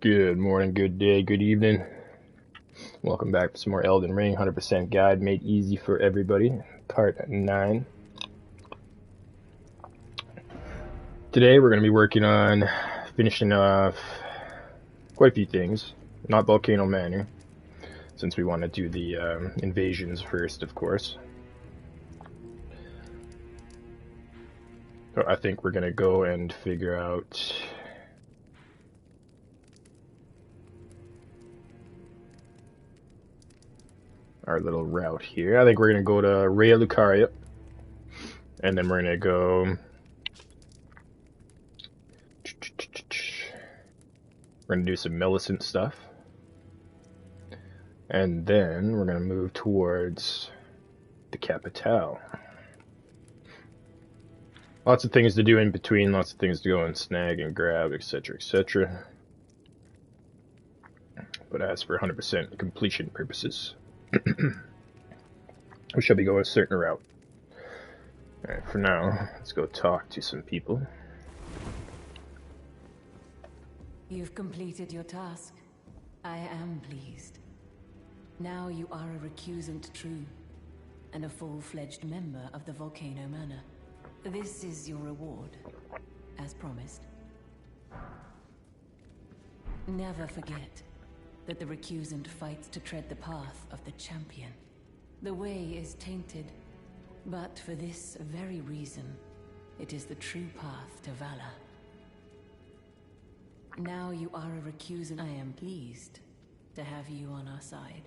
Good morning, good day, good evening. Welcome back to some more Elden Ring, 100% guide made easy for everybody, part 9. Today we're going to be working on finishing off quite a few things. Not Volcano Manor, since we want to do the invasions first, of course. So I think we're going to go and figure out our little route here. I think we're going to go to Rhea Lucaria, and then we're going to go... We're going to do some Millicent stuff. And then we're going to move towards the Capitale. Lots of things to do in between, lots of things to go and snag and grab, etc., etc. But as for 100% completion purposes, we shall be going a certain route. Alright, for now, let's go talk to some people. You've completed your task. I am pleased. Now you are a recusant true, and a full-fledged member of the Volcano Manor. This is your reward, as promised. Never forget that the recusant fights to tread the path of the champion. The way is tainted, but for this very reason, it is the true path to valor. Now you are a recusant. I am pleased to have you on our side.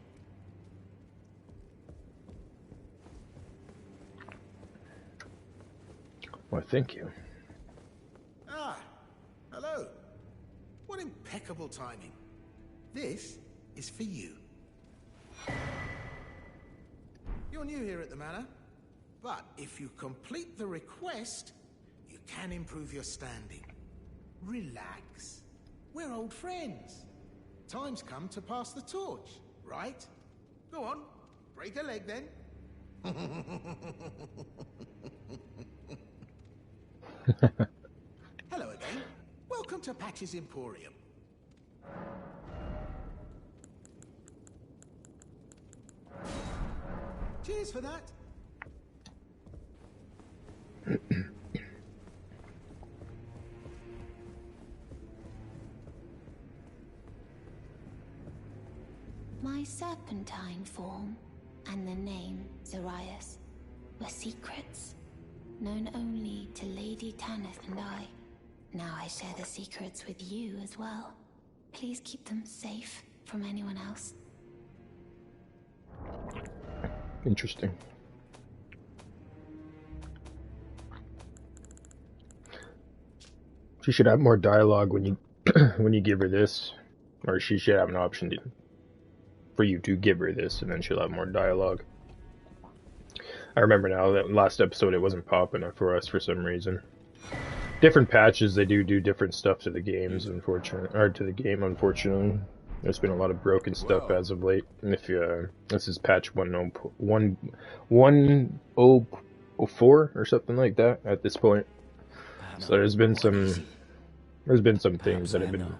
Well, thank you. Ah, hello. What impeccable timing. This is for you. You're new here at the manor, but if you complete the request, you can improve your standing. Relax. We're old friends. Time's come to pass the torch, right? Go on, break a leg then. Hello again. Welcome to Patch's Emporium. Cheers for that. My serpentine form and the name Zarias were secrets, known only to Lady Tanith and I. Now I share the secrets with you as well. Please keep them safe from anyone else. Interesting. She should have more dialogue when you when you give her this, or she should have an option for you to give her this, and then she'll have more dialogue. I remember now that last episode it wasn't popping up for us for some reason. Different patches, they do different stuff to the games, unfortunately, or to the game, unfortunately. There's been a lot of broken stuff as of late. And if this is patch 1004 or something like that at this point. So there's been some things that have been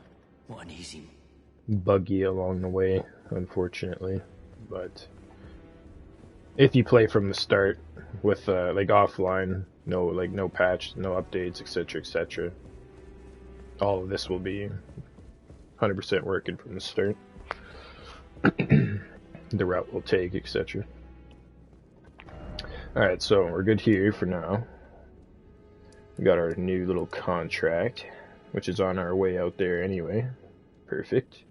buggy along the way, unfortunately. But if you play from the start with like offline, no patch, no updates, etc., etc., all of this will be 100% working from the start. The route we'll take, etc. Alright, so we're good here for now. We got our new little contract, which is on our way out there anyway. Perfect.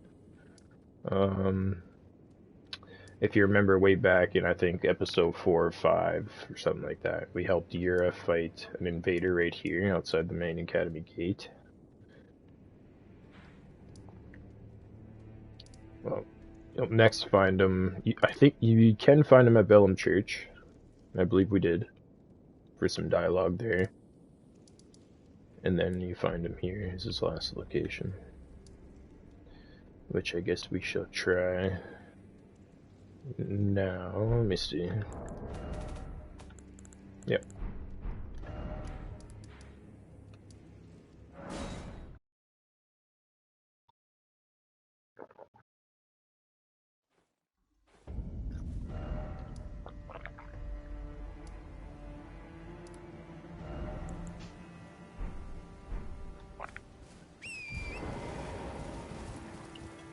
If you remember way back in, I think, episode 4 or 5, or something like that, we helped Yura fight an invader right here outside the main academy gate. Well, you'll next find him. I think you can find him at Bellum Church. I believe we did, for some dialogue there. And then you find him here. Is his last location, which I guess we shall try now. Let me see. Yep.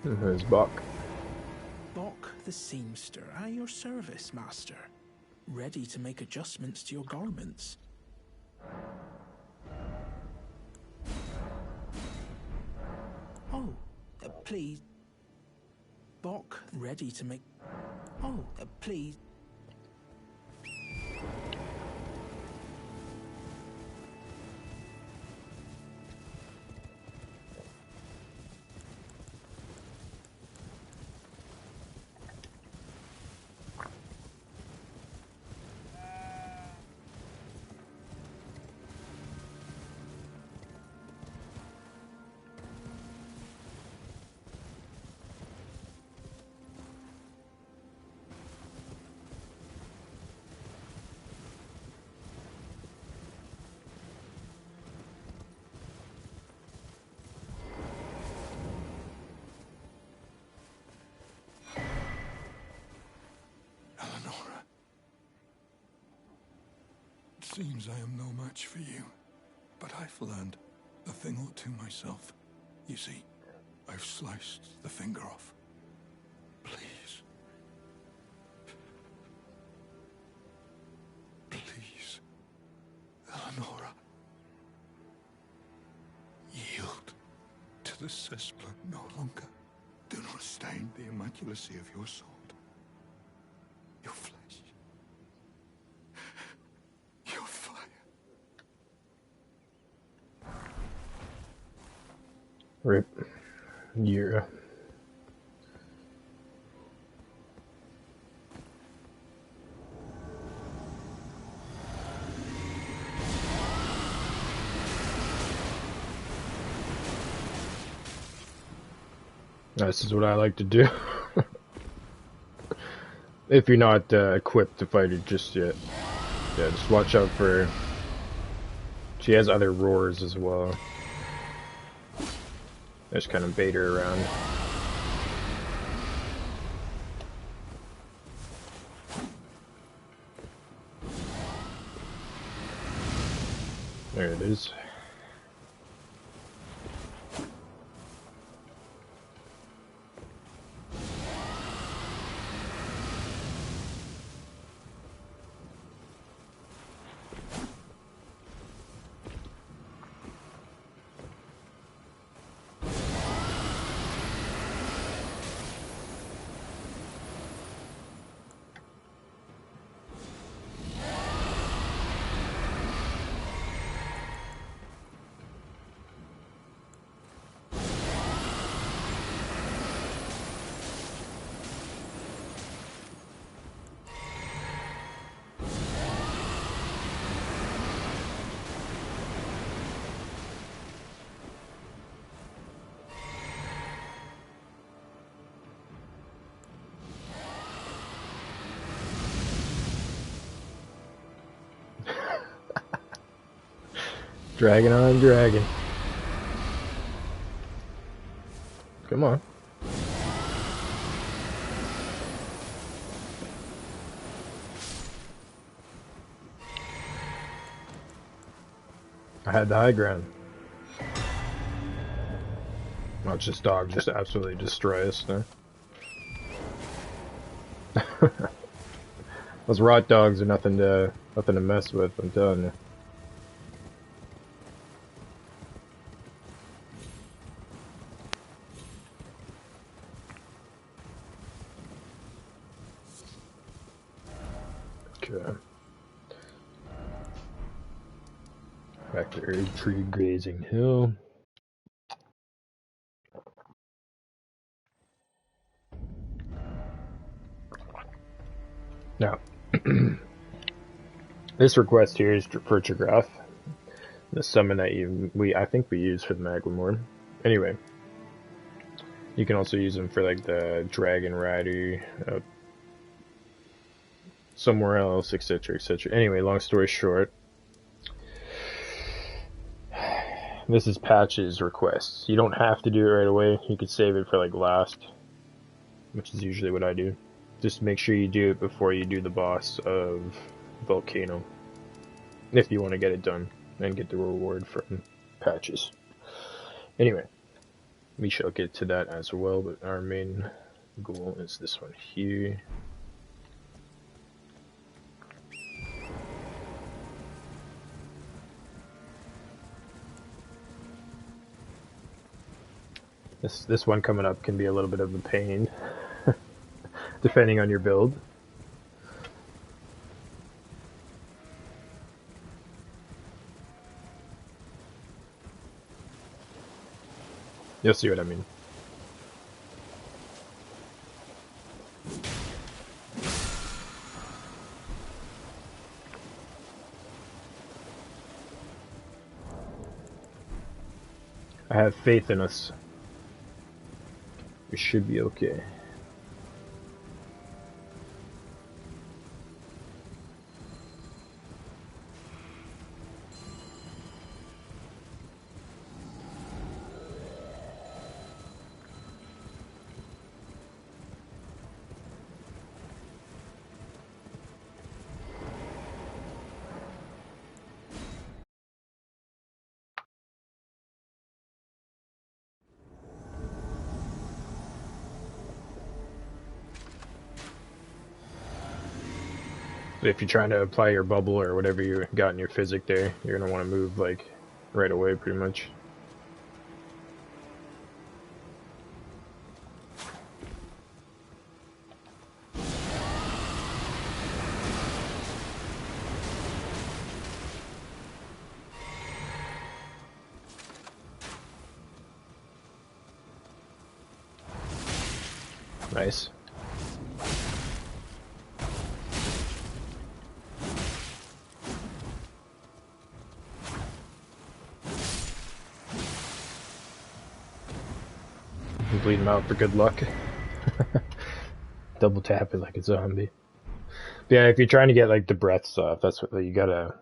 There's Bach. Bok the seamster at your service, master. Ready to make adjustments to your garments. Oh, please. Bok ready to make... Oh, please. Eleonora. It seems I am no match for you, but I've learned a thing or two myself. You see, I've sliced the finger off. Please. Please, Eleonora. Yield to the cessplant no longer. Do not stain the immaculacy of your sword. Your flesh. Your fire. Rip. Yeah. This is what I like to do. If you're not equipped to fight it just yet. Yeah, just watch out for... She has other roars as well. Just kind of bait her around. There it is. Dragon on dragon. Come on. I had the high ground. Watch this dog just absolutely destroy us there. Those rot dogs are nothing to mess with, I'm telling you. Okay. Back to Earth Tree Grazing Hill. Now, this request here is for Chagrath, the summon that I think we use for the Maglemore. Anyway, you can also use them for like the Dragon Rider, somewhere else, etc., etc. Anyway, long story short, this is Patch's request. You don't have to do it right away. You could save it for like last, which is usually what I do. Just make sure you do it before you do the boss of Volcano, if you want to get it done and get the reward from Patches. Anyway, We shall get to that as well, but our main goal is this one here. This one coming up can be a little bit of a pain, depending on your build. You'll see what I mean. I have faith in us. We should be okay. If you're trying to apply your bubble or whatever you got in your physic there, you're gonna want to move like right away, pretty much. Nice. Bleed him out for good luck. Double tap it like a zombie. But yeah, if you're trying to get like the breath stuff, that's what you gotta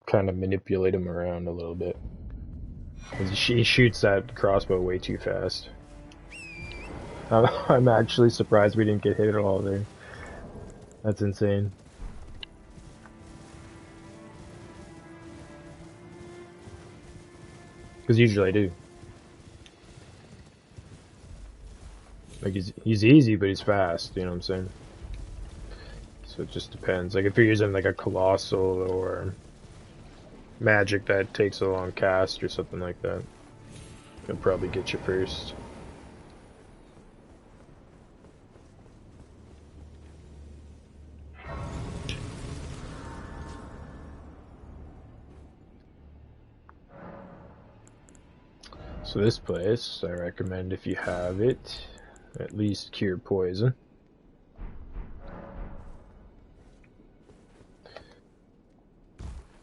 kind of manipulate him around a little bit. He shoots that crossbow way too fast. I'm actually surprised we didn't get hit at all there. That's insane. Because usually I do. Like he's easy, but he's fast. You know what I'm saying? So it just depends. Like if you're using like a colossal or magic that takes a long cast or something like that, he'll probably get you first. So this place, I recommend if you have it, at least cure poison.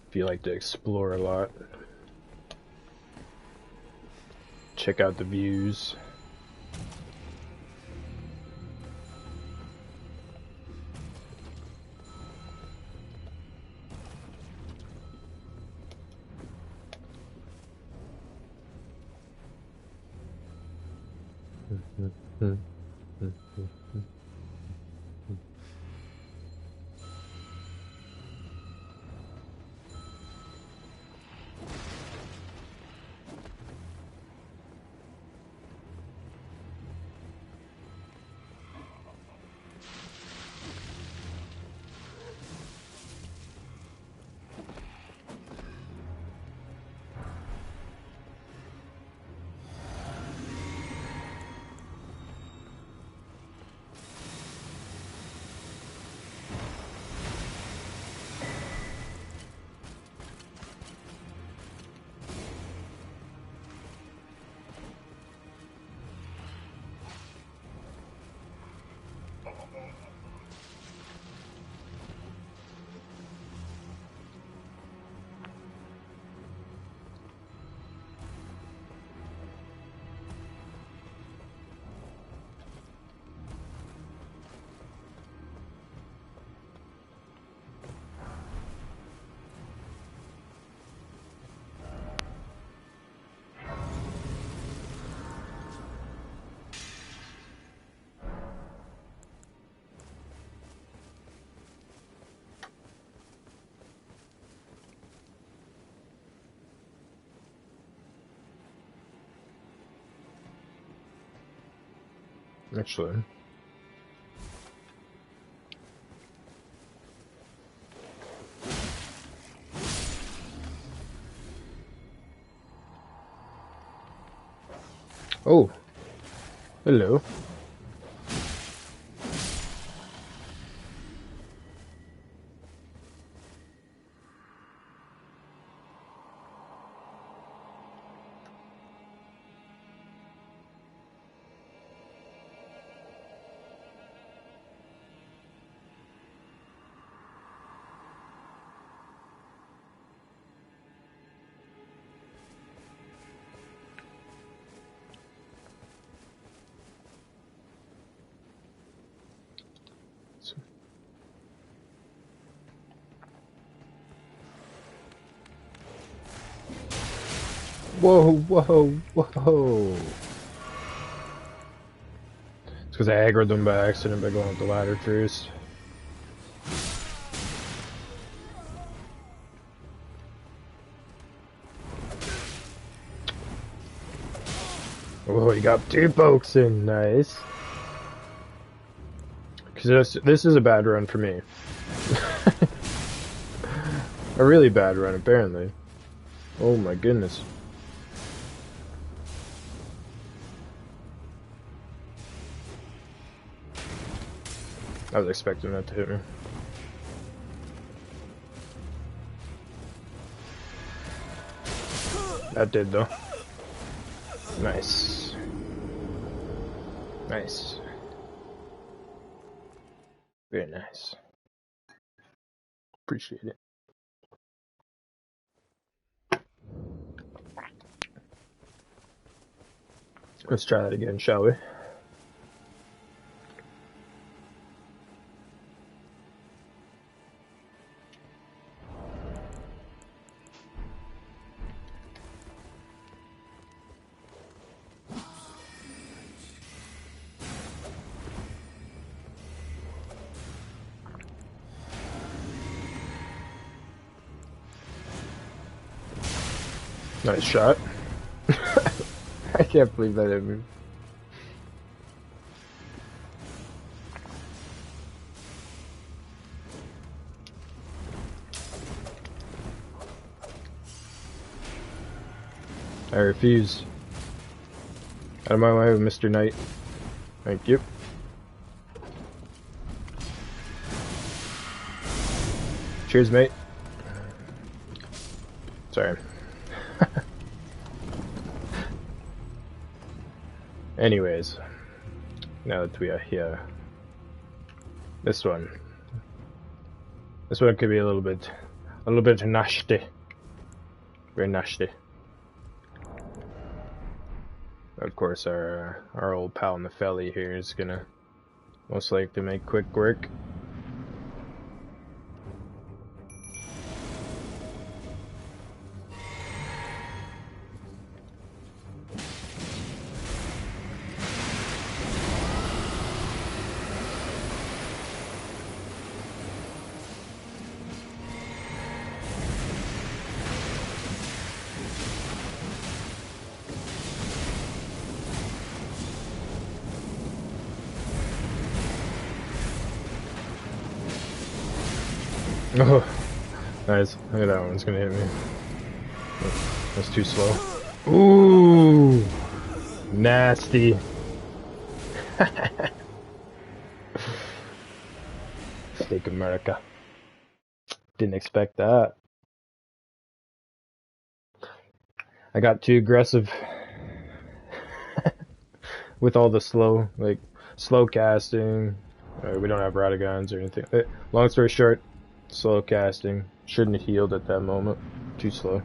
If you like to explore a lot, check out the views. Actually. Oh. Hello. Whoa, whoa, whoa. It's because I aggroed them by accident by going up the ladder first. Oh, you got 2 pokes in. Nice. Because this is a bad run for me. A really bad run, apparently. Oh my goodness. I was expecting that to hit me. That did, though. Nice. Nice. Very nice. Appreciate it. Let's try that again, shall we? Nice shot. I can't believe that hit me. I refuse. Out of my way, Mr. Knight. Thank you. Cheers, mate. Sorry. Anyways, now that we are here, this one could be a little bit nasty, very nasty. Of course, our old pal Nepheli here is gonna most likely make quick work. Oh, nice. Look at that one. It's gonna hit me. That's too slow. Ooh, nasty. Steak America. Didn't expect that. I got too aggressive with all the slow casting. We don't have Radagons or anything. Long story short, slow casting. Shouldn't have healed at that moment. Too slow.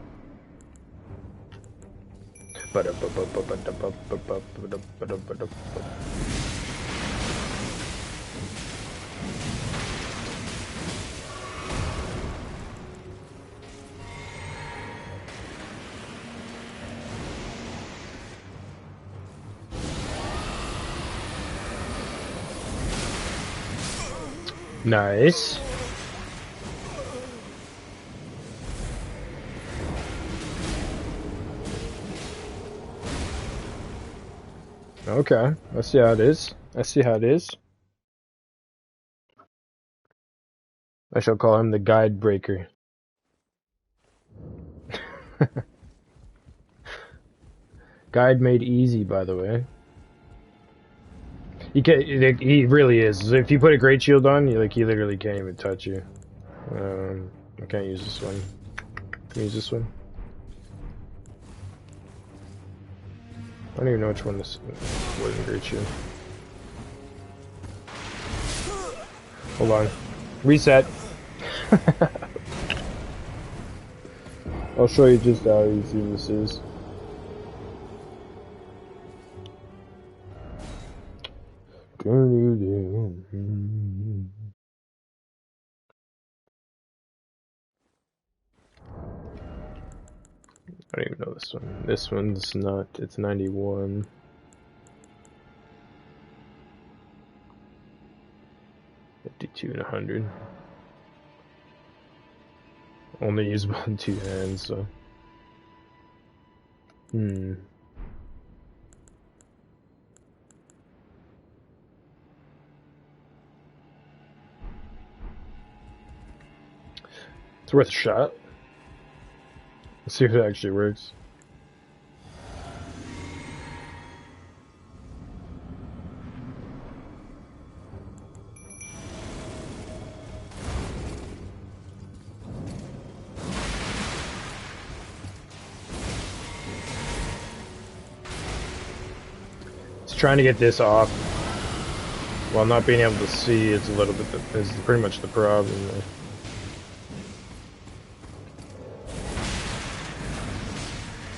Nice. Okay, let's see how it is. I see how it is. I shall call him the guide breaker. Guide made easy, by the way. He really is. If you put a great shield on, he literally can't even touch you. I can't use this one. Can you use this one? I don't even know which one this wasn't great shield. Hold on. Reset. I'll show you just how easy this is. Turn you down. I don't even know this one. This one's not. It's 91. $52 and 100. Only usable in 2 hands, so. It's worth a shot. Let's see if it actually works. Trying to get this off while not being able to see is is pretty much the problem.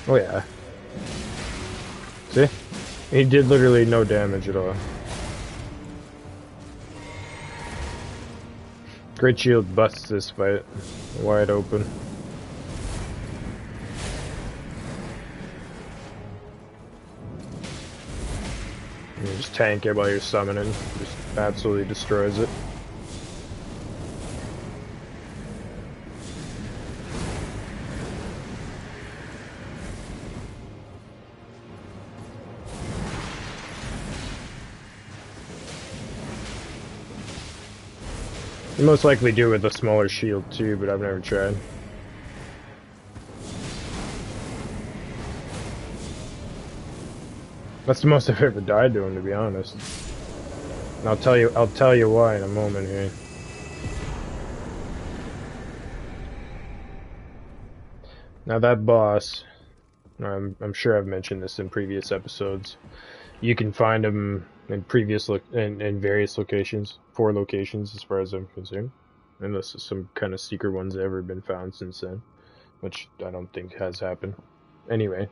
Oh yeah. See? He did literally no damage at all. Great Shield busts this fight wide open. You just tank it while you're summoning. Just absolutely destroys it. You most likely do with a smaller shield too, but I've never tried. That's the most I've ever died to him, to be honest. And I'll tell you why in a moment here. Now that boss, I'm sure I've mentioned this in previous episodes. You can find him in in various locations, 4 locations as far as I'm concerned. Unless some kind of secret ones have ever been found since then, which I don't think has happened. Anyway.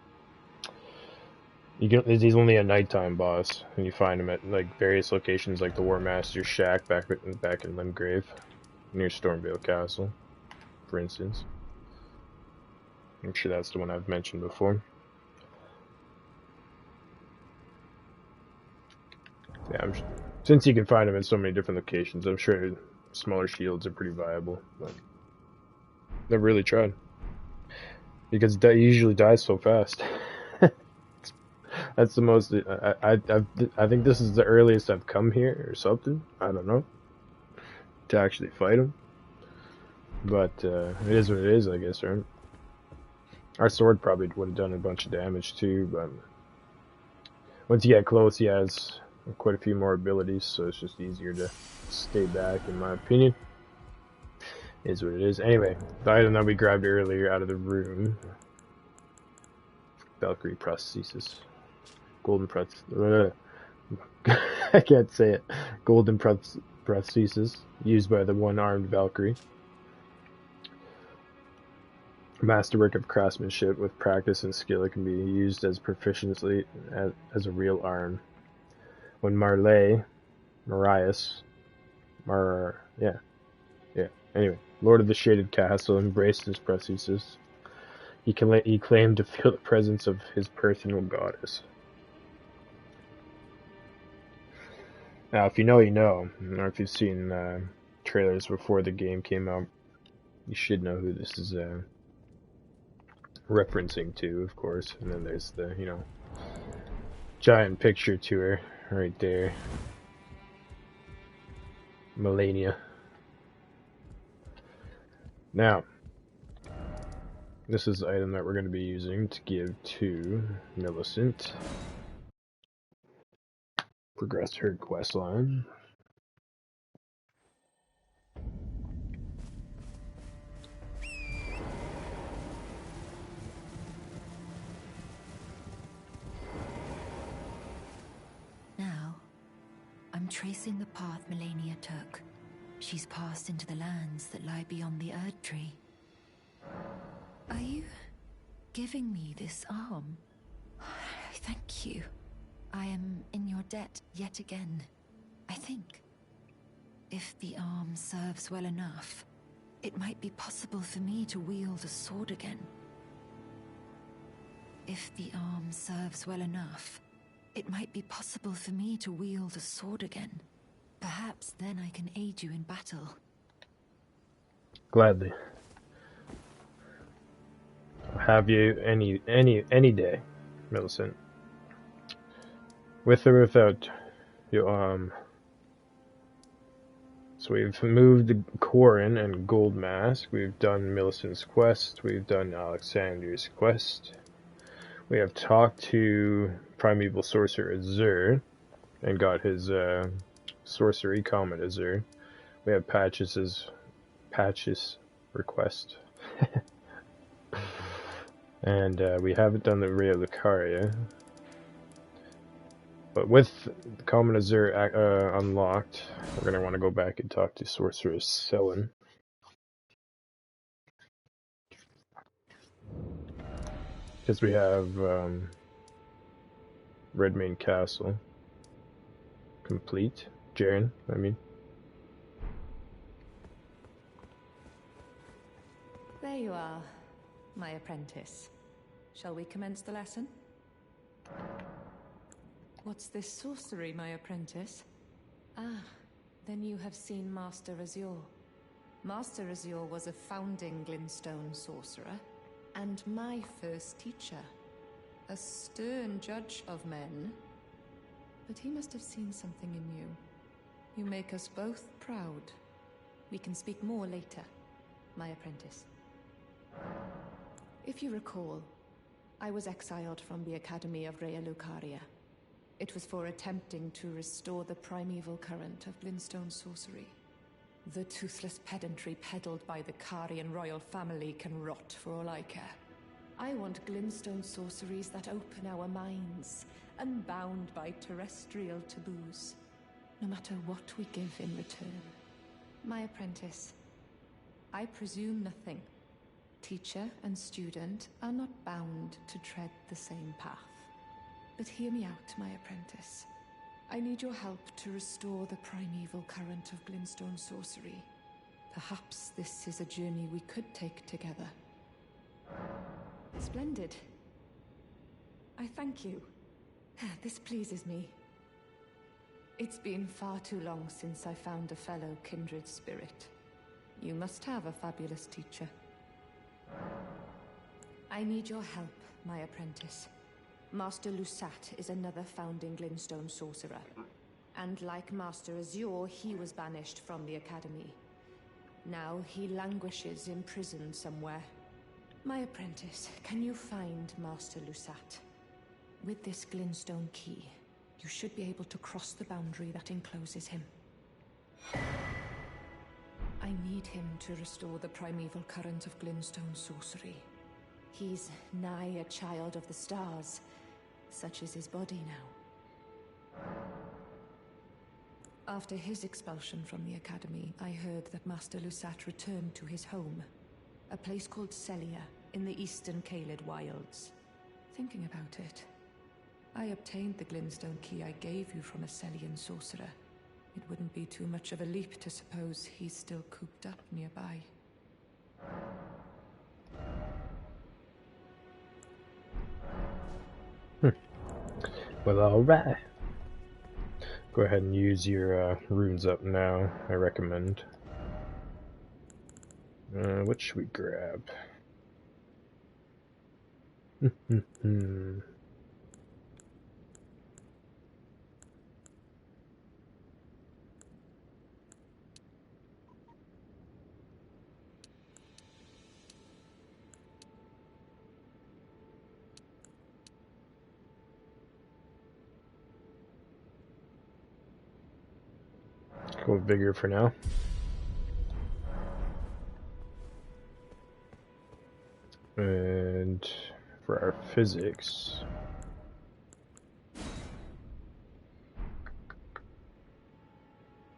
He's only a nighttime boss, and you find him at like various locations, like the War Master's shack back in Limgrave, near Stormvale Castle, for instance. I'm sure that's the one I've mentioned before. Yeah, since you can find him in so many different locations, I'm sure smaller shields are pretty viable. But never really tried because he usually dies so fast. That's the most. I think this is the earliest I've come here or something. I don't know. To actually fight him, but it is what it is, I guess, right? Our sword probably would have done a bunch of damage too, but once you get close, he has quite a few more abilities, so it's just easier to stay back, in my opinion. Is what it is. Anyway, the item that we grabbed earlier out of the room, Valkyrie prosthesis. Golden I can't say it. Golden prosthesis used by the one-armed Valkyrie. Masterwork of craftsmanship with practice and skill. It can be used as proficiently as a real arm. When Anyway, Lord of the Shaded Castle embraced his prosthesis. He claimed to feel the presence of his personal goddess. Now, if you know, you know. Or if you've seen trailers before the game came out, you should know who this is referencing to, of course. And then there's the, giant picture to her right there. Melania. Now, this is the item that we're going to be using to give to Millicent. Progress her quest line. Now, I'm tracing the path Melania took. She's passed into the lands that lie beyond the Erd Tree. Are you giving me this arm? Thank you. I am in your debt yet again, I think. If the arm serves well enough, it might be possible for me to wield a sword again. If the arm serves well enough, it might be possible for me to wield a sword again. Perhaps then I can aid you in battle. Gladly. I'll have you any day, Millicent. With or without your arm. So we've moved the Corin and Gold Mask. We've done Millicent's quest. We've done Alexander's quest. We have talked to Primeval Sorcerer Azur and got his sorcery comment Azur. We have Patches request. And we haven't done the Ray of Lucaria. But with the Common Azur unlocked, we're going to want to go back and talk to Sorceress Selene. Because we have Redmane Castle complete. Jaren, I mean. There you are, my apprentice. Shall we commence the lesson? What's this sorcery, my apprentice? Ah, then you have seen Master Azure. Master Azure was a founding Glintstone sorcerer, and my first teacher. A stern judge of men. But he must have seen something in you. You make us both proud. We can speak more later, my apprentice. If you recall, I was exiled from the Academy of Rea Lucaria. It was for attempting to restore the primeval current of Glintstone sorcery. The toothless pedantry peddled by the Carian royal family can rot for all I care. I want Glintstone sorceries that open our minds, unbound by terrestrial taboos, no matter what we give in return. My apprentice, I presume nothing. Teacher and student are not bound to tread the same path. But hear me out, my apprentice. I need your help to restore the primeval current of Glintstone sorcery. Perhaps this is a journey we could take together. Splendid. I thank you. This pleases me. It's been far too long since I found a fellow kindred spirit. You must have a fabulous teacher. I need your help, my apprentice. Master Lusat is another founding Glintstone sorcerer. And like Master Azure, he was banished from the Academy. Now he languishes in prison somewhere. My apprentice, can you find Master Lusat? With this Glintstone key, you should be able to cross the boundary that encloses him. I need him to restore the primeval current of Glintstone sorcery. He's nigh a child of the stars. Such is his body now. After his expulsion from the Academy, I heard that Master Lusat returned to his home, a place called Celia in the eastern Caelid wilds. Thinking about it, I obtained the Glintstone key I gave you from a Celian sorcerer. It wouldn't be too much of a leap to suppose he's still cooped up nearby. Well, alright. Go ahead and use your runes up now, I recommend. What should we grab? Go with vigor for now. And for our physics,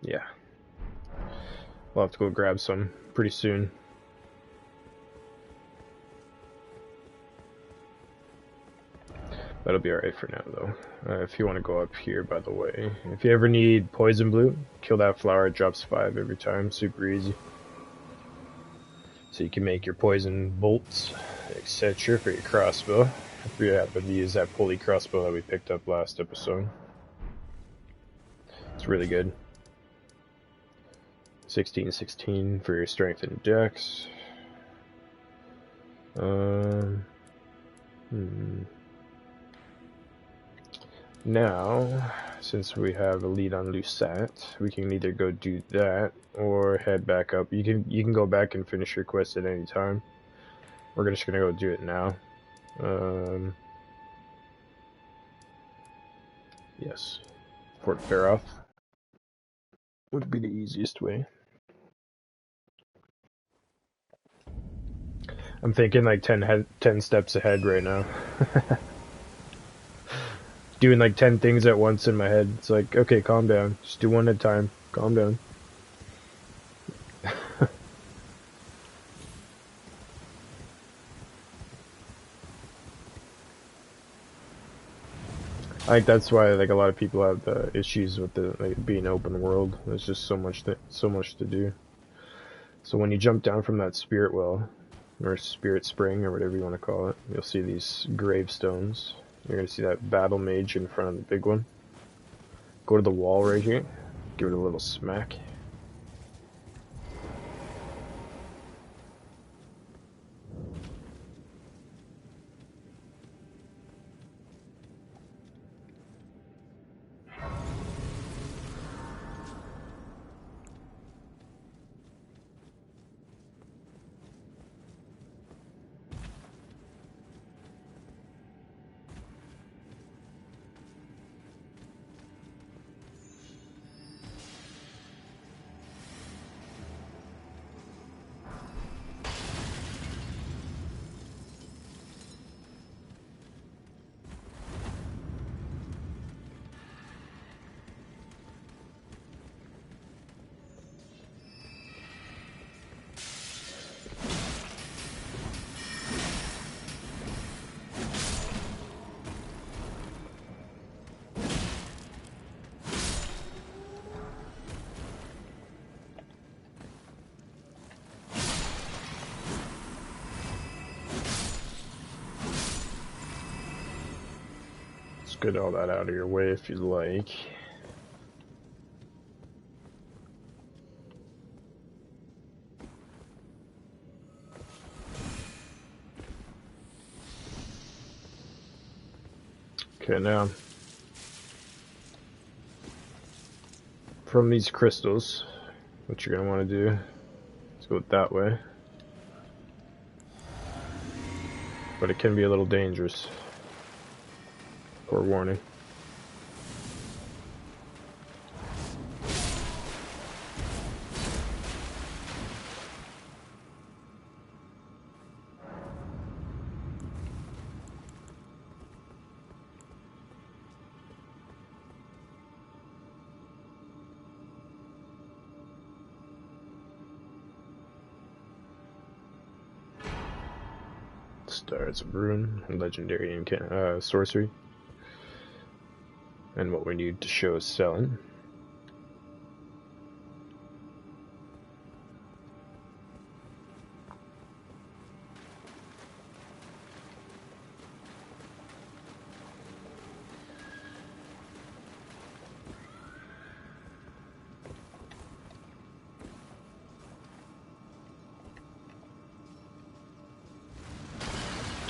yeah, we'll have to go grab some pretty soon. That'll be alright for now, though. If you want to go up here, by the way, if you ever need poison blue, kill that flower. It drops 5 every time. Super easy. So you can make your poison bolts, etc. for your crossbow. If you happen to use that pulley crossbow that we picked up last episode. It's really good. 16/16 for your strength and dex. Now, since we have a lead on Lucette, we can either go do that or head back up. You can go back and finish your quest at any time. We're just gonna go do it now. Yes, Fort Faroth would be the easiest way. I'm thinking like 10 steps ahead right now. Doing like 10 things at once in my head. It's like, okay, calm down. Just do one at a time. Calm down. I think that's why like a lot of people have the issues with the like, being open world. There's just so much to do. So when you jump down from that spirit well, or spirit spring, or whatever you want to call it, you'll see these gravestones. You're gonna see that battle mage in front of the big one. Go to the wall right here. Give it a little smack. Get all that out of your way if you'd like. Okay, now from these crystals, what you're gonna want to do is go that way, but it can be a little dangerous. Forewarning. Stars of Rune, legendary sorcery. And what we need to show is selling.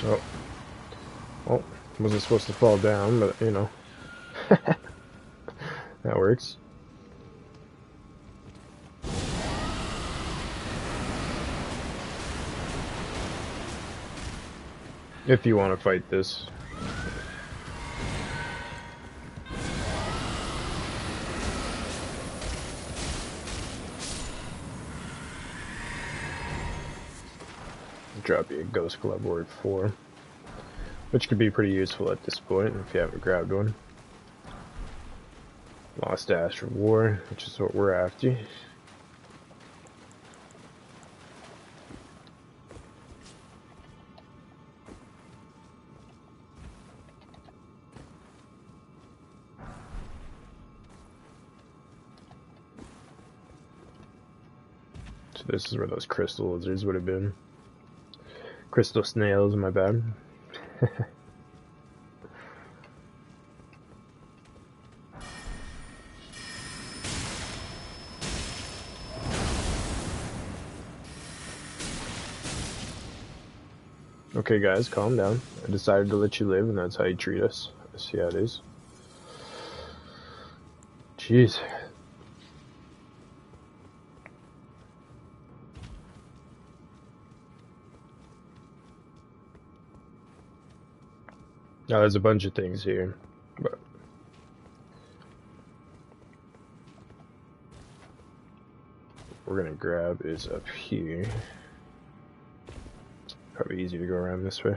Oh. Oh, wasn't supposed to fall down, but you know. That works. If you want to fight this. drop you a Ghost Glove Ward 4, which could be pretty useful at this point if you haven't grabbed one. Lost Ash Reward, which is what we're after. So this is where those crystal lizards would have been. Crystal snails, my bad. Okay guys, calm down. I decided to let you live and that's how you treat us. I see how it is. Jeez. Now there's a bunch of things here, but what we're gonna grab is up here. Probably easier to go around this way.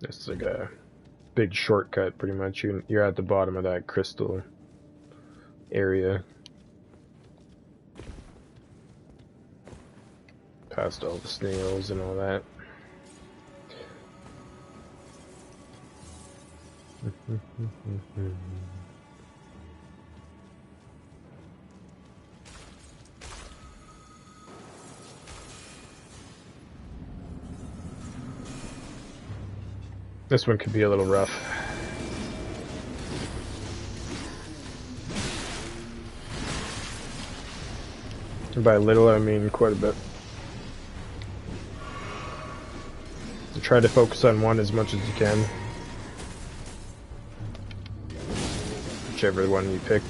It's like a big shortcut, pretty much. You're at the bottom of that crystal area. Past all the snails and all that. This one could be a little rough. And by little, I mean quite a bit. Try to focus on one as much as you can. Whichever one you pick.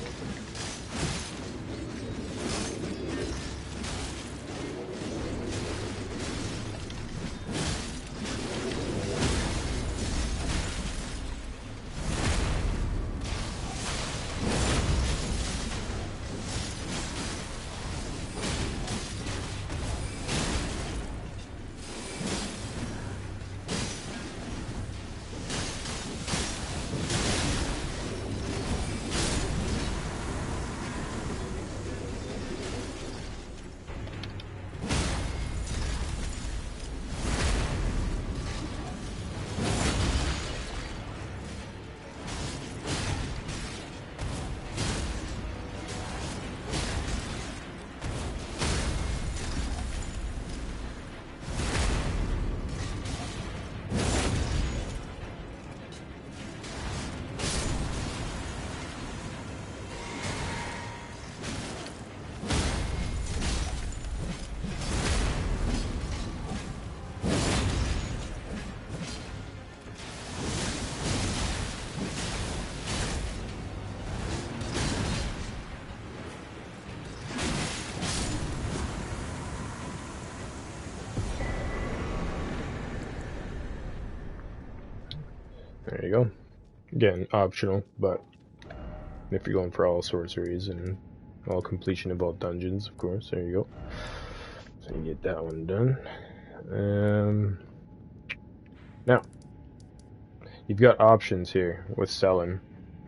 There you go. Again, optional, but if you're going for all sorceries and all completion of all dungeons, of course, there you go. So you get that one done. Now, you've got options here with selling.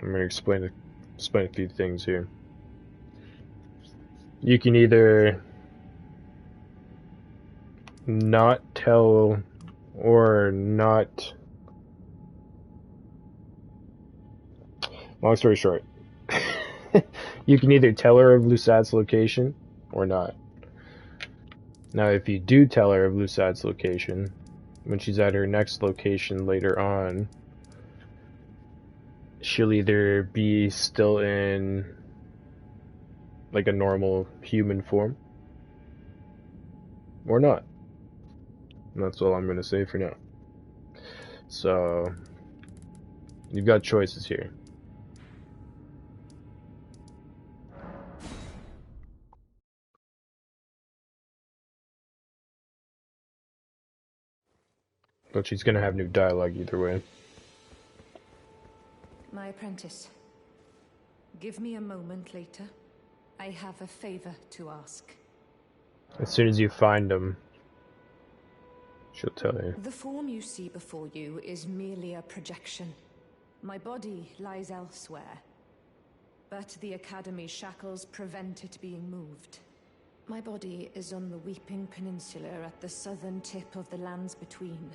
I'm going to explain a few things here. You can either not tell or not. Long story short, you can either tell her of Lusat's location or not. Now, if you do tell her of Lusad's location, when she's at her next location later on, she'll either be still in like a normal human form or not. And that's all I'm going to say for now. So, you've got choices here. But she's going to have new dialogue either way. My apprentice, give me a moment later. I have a favor to ask. As soon as you find them, she'll tell you. The form you see before you is merely a projection. My body lies elsewhere, but the Academy's shackles prevent it being moved. My body is on the Weeping Peninsula at the southern tip of the lands between,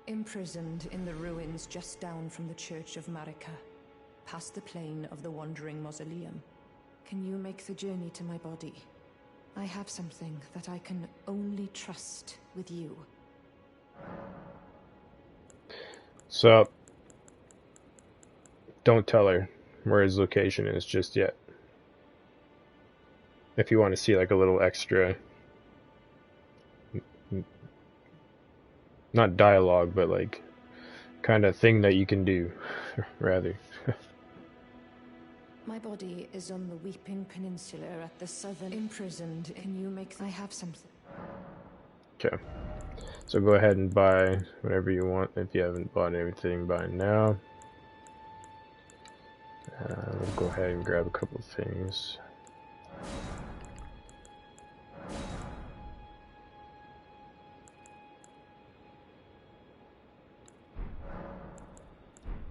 imprisoned in the ruins just down from the Church of Marika, past the plain of the Wandering Mausoleum. Can you make the journey to my body? I have something that I can only trust with you. So, don't tell her where his location is just yet. If you want to see like a little extra, not dialogue, but like kind of thing that you can do, rather. My body is on the Weeping Peninsula at the southern imprisoned. Can you make... I have something. Okay. So go ahead and buy whatever you want if you haven't bought everything by now. We'll go ahead and grab a couple of things.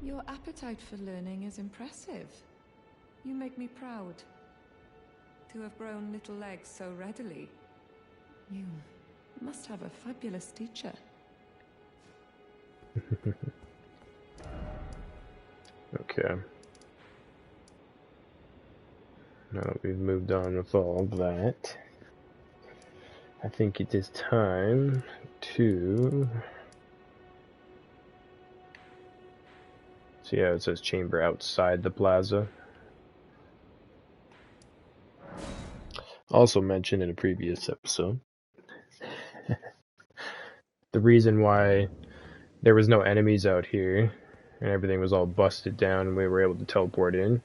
Your appetite for learning is impressive. You make me proud to have grown little legs so readily. You must have a fabulous teacher. Okay. Now that we've moved on with all of that, I think it is time to... See how it says chamber outside the plaza? Also mentioned in a previous episode. The reason why there was no enemies out here and everything was all busted down and we were able to teleport in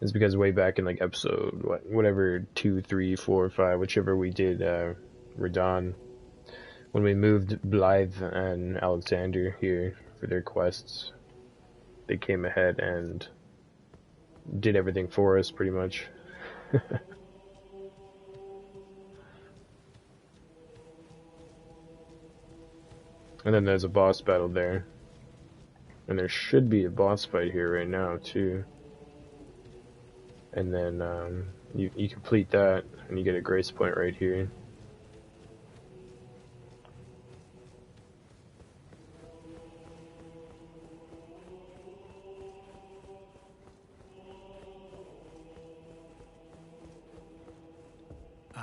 is because way back in like episode whatever 2, 3, 4, 5, whichever we did Radon, when we moved Blythe and Alexander here for their quests, they came ahead and did everything for us pretty much. And then there's a boss battle there. And there should be a boss fight here right now too. And then you complete that and you get a grace point right here.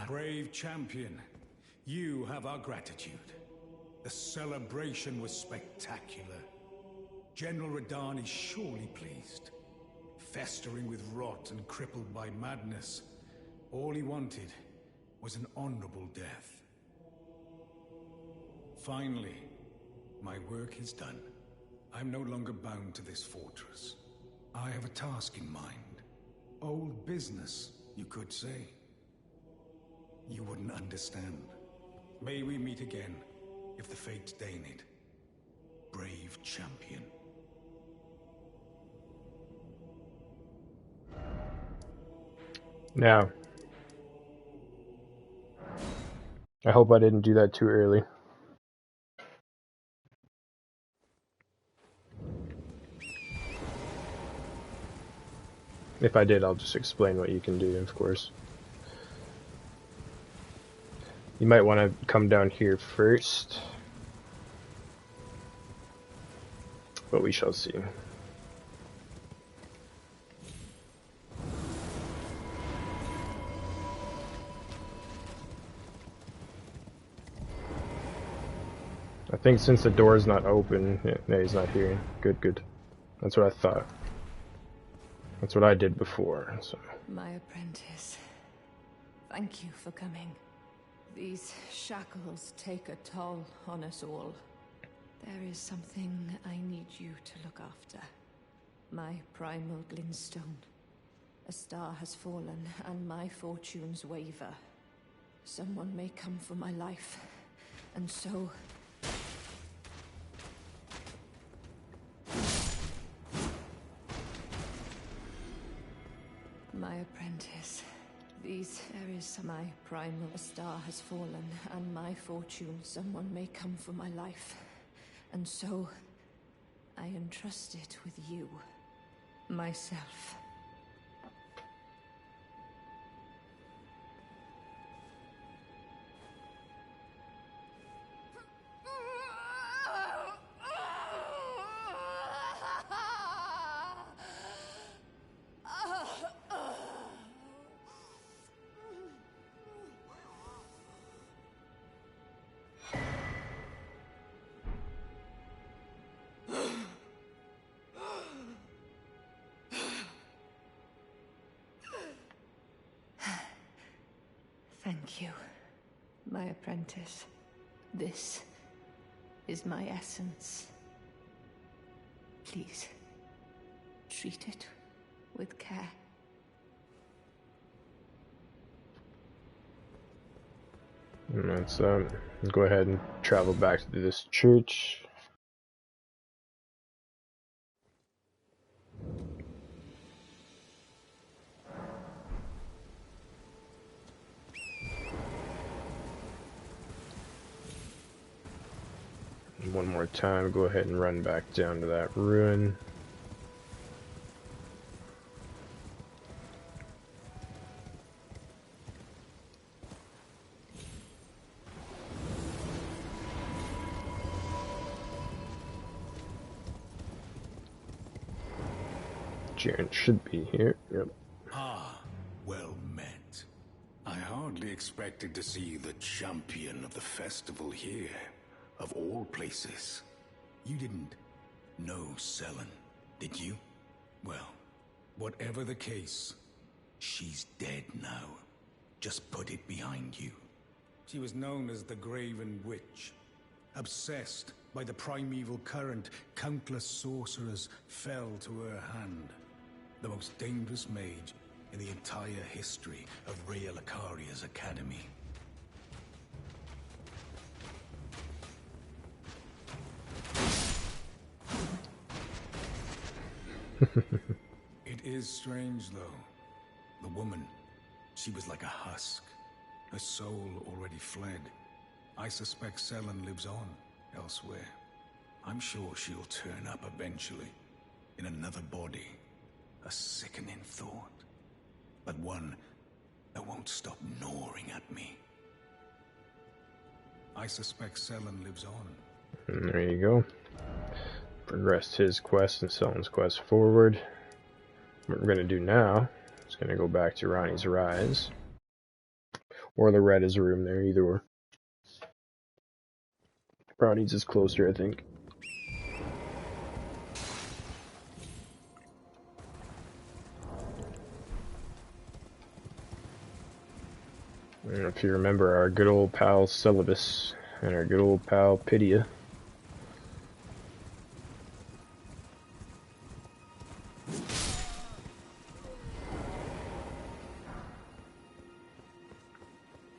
Brave champion, you have our gratitude. The celebration was spectacular. General Radon is surely pleased. Festering with rot and crippled by madness, all he wanted was an honorable death. Finally, my work is done. I'm no longer bound to this fortress. I have a task in mind. Old business, you could say. You wouldn't understand. May we meet again, if the fates deign it. Brave champion. Now, I hope I didn't do that too early. If I did, I'll just explain what you can do, of course. You might want to come down here first, but we shall see. I think since the door's not open, yeah, he's not here. Good, good. That's what I thought. That's what I did before, so. My apprentice, thank you for coming. These shackles take a toll on us all. There is something I need you to look after. My primal glintstone. A star has fallen, and my fortunes waver. Someone may come for my life, and so... My apprentice. There is my primal star has fallen, and my fortune. Someone may come for my life, and so I entrust it with you, myself. Thank you, my apprentice. This is my essence. Please, treat it with care. Let's go ahead and travel back to this church. One more time, go ahead and run back down to that ruin. Jaren should be here. Yep. Ah, well met. I hardly expected to see the champion of the festival here, of all places. You didn't know Selen, did you? Well, whatever the case, she's dead now. Just put it behind you. She was known as the Graven Witch. Obsessed by the primeval current, countless sorcerers fell to her hand. The most dangerous mage in the entire history of Rhea Lucaria's academy. It is strange, though. The woman, she was like a husk. Her soul already fled. I suspect Selen lives on elsewhere. I'm sure she'll turn up eventually, in another body. A sickening thought, but one that won't stop gnawing at me. I suspect Selen lives on. And there you go. Progressed his quest and Selen's quest forward. What we're going to do now is going to go back to Ronnie's Rise. Or the Retta's room there, either or. Ronnie's is closer, I think. And if you remember our good old pal Celibus and our good old pal Pydia.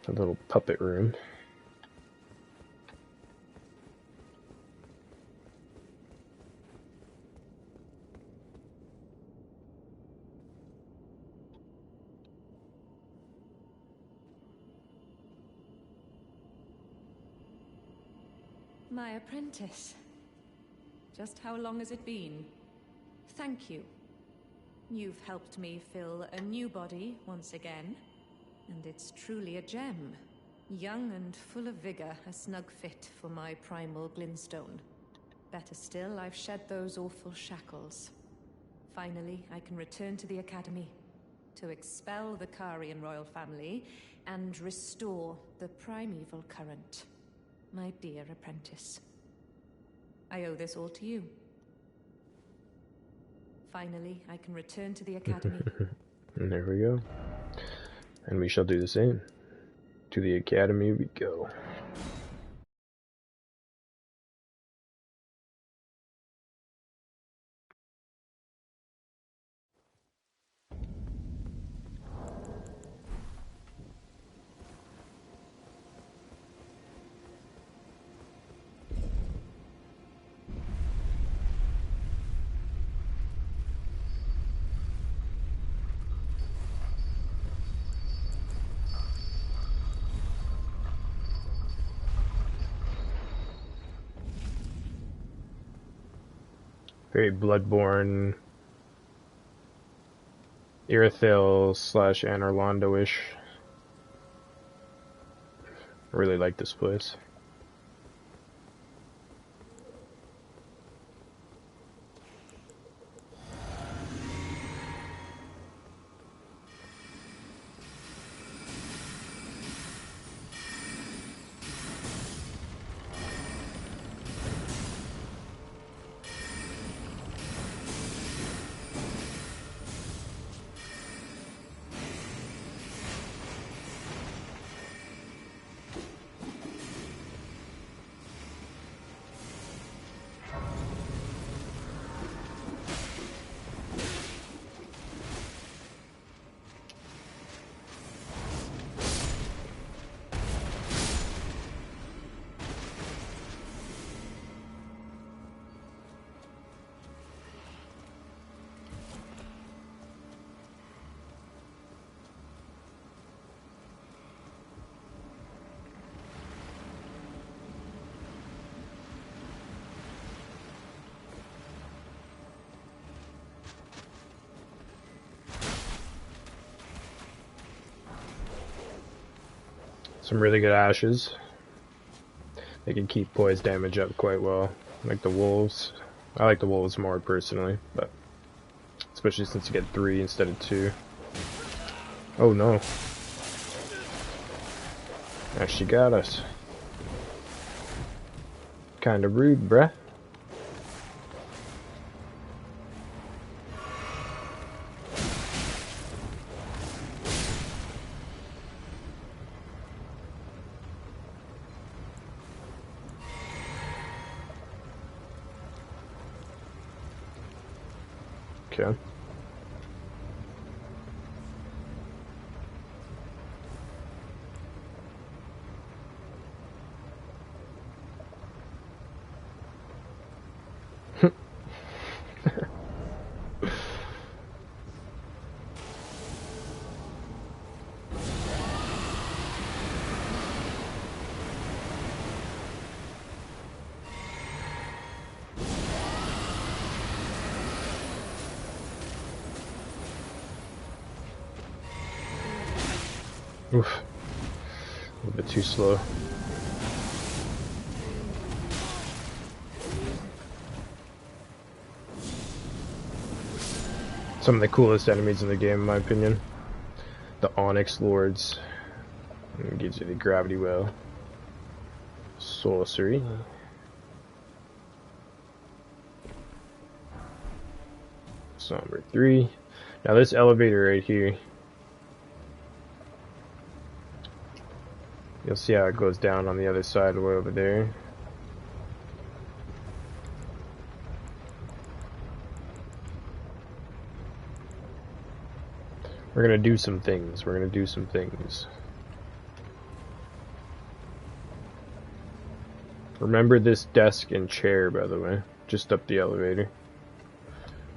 A little puppet room. My apprentice. Just how long has it been? Thank you. You've helped me fill a new body once again, and it's truly a gem. Young and full of vigor, a snug fit for my primal glintstone. Better still, I've shed those awful shackles. Finally, I can return to the Academy, to expel the Karian royal family, and restore the primeval current. My dear apprentice, I owe this all to you. Finally, I can return to the academy. And there we go. And we shall do the same. To the academy we go. Very Bloodborne, Irithyll / Anor Londo-ish. I really like this place. Some really good ashes. They can keep poise damage up quite well. Like the wolves. I like the wolves more personally, but especially since you get 3 instead of 2. Oh no. Actually got us. Kinda rude, bruh. Okay. Oof. A little bit too slow. Some of the coolest enemies in the game, in my opinion. The Onyx Lords. It gives you the gravity well. Sorcery. Somber 3. Now this elevator right here. You'll see how it goes down on the other side way over there. We're gonna do some things. We're gonna do some things. Remember this desk and chair, by the way. Just up the elevator.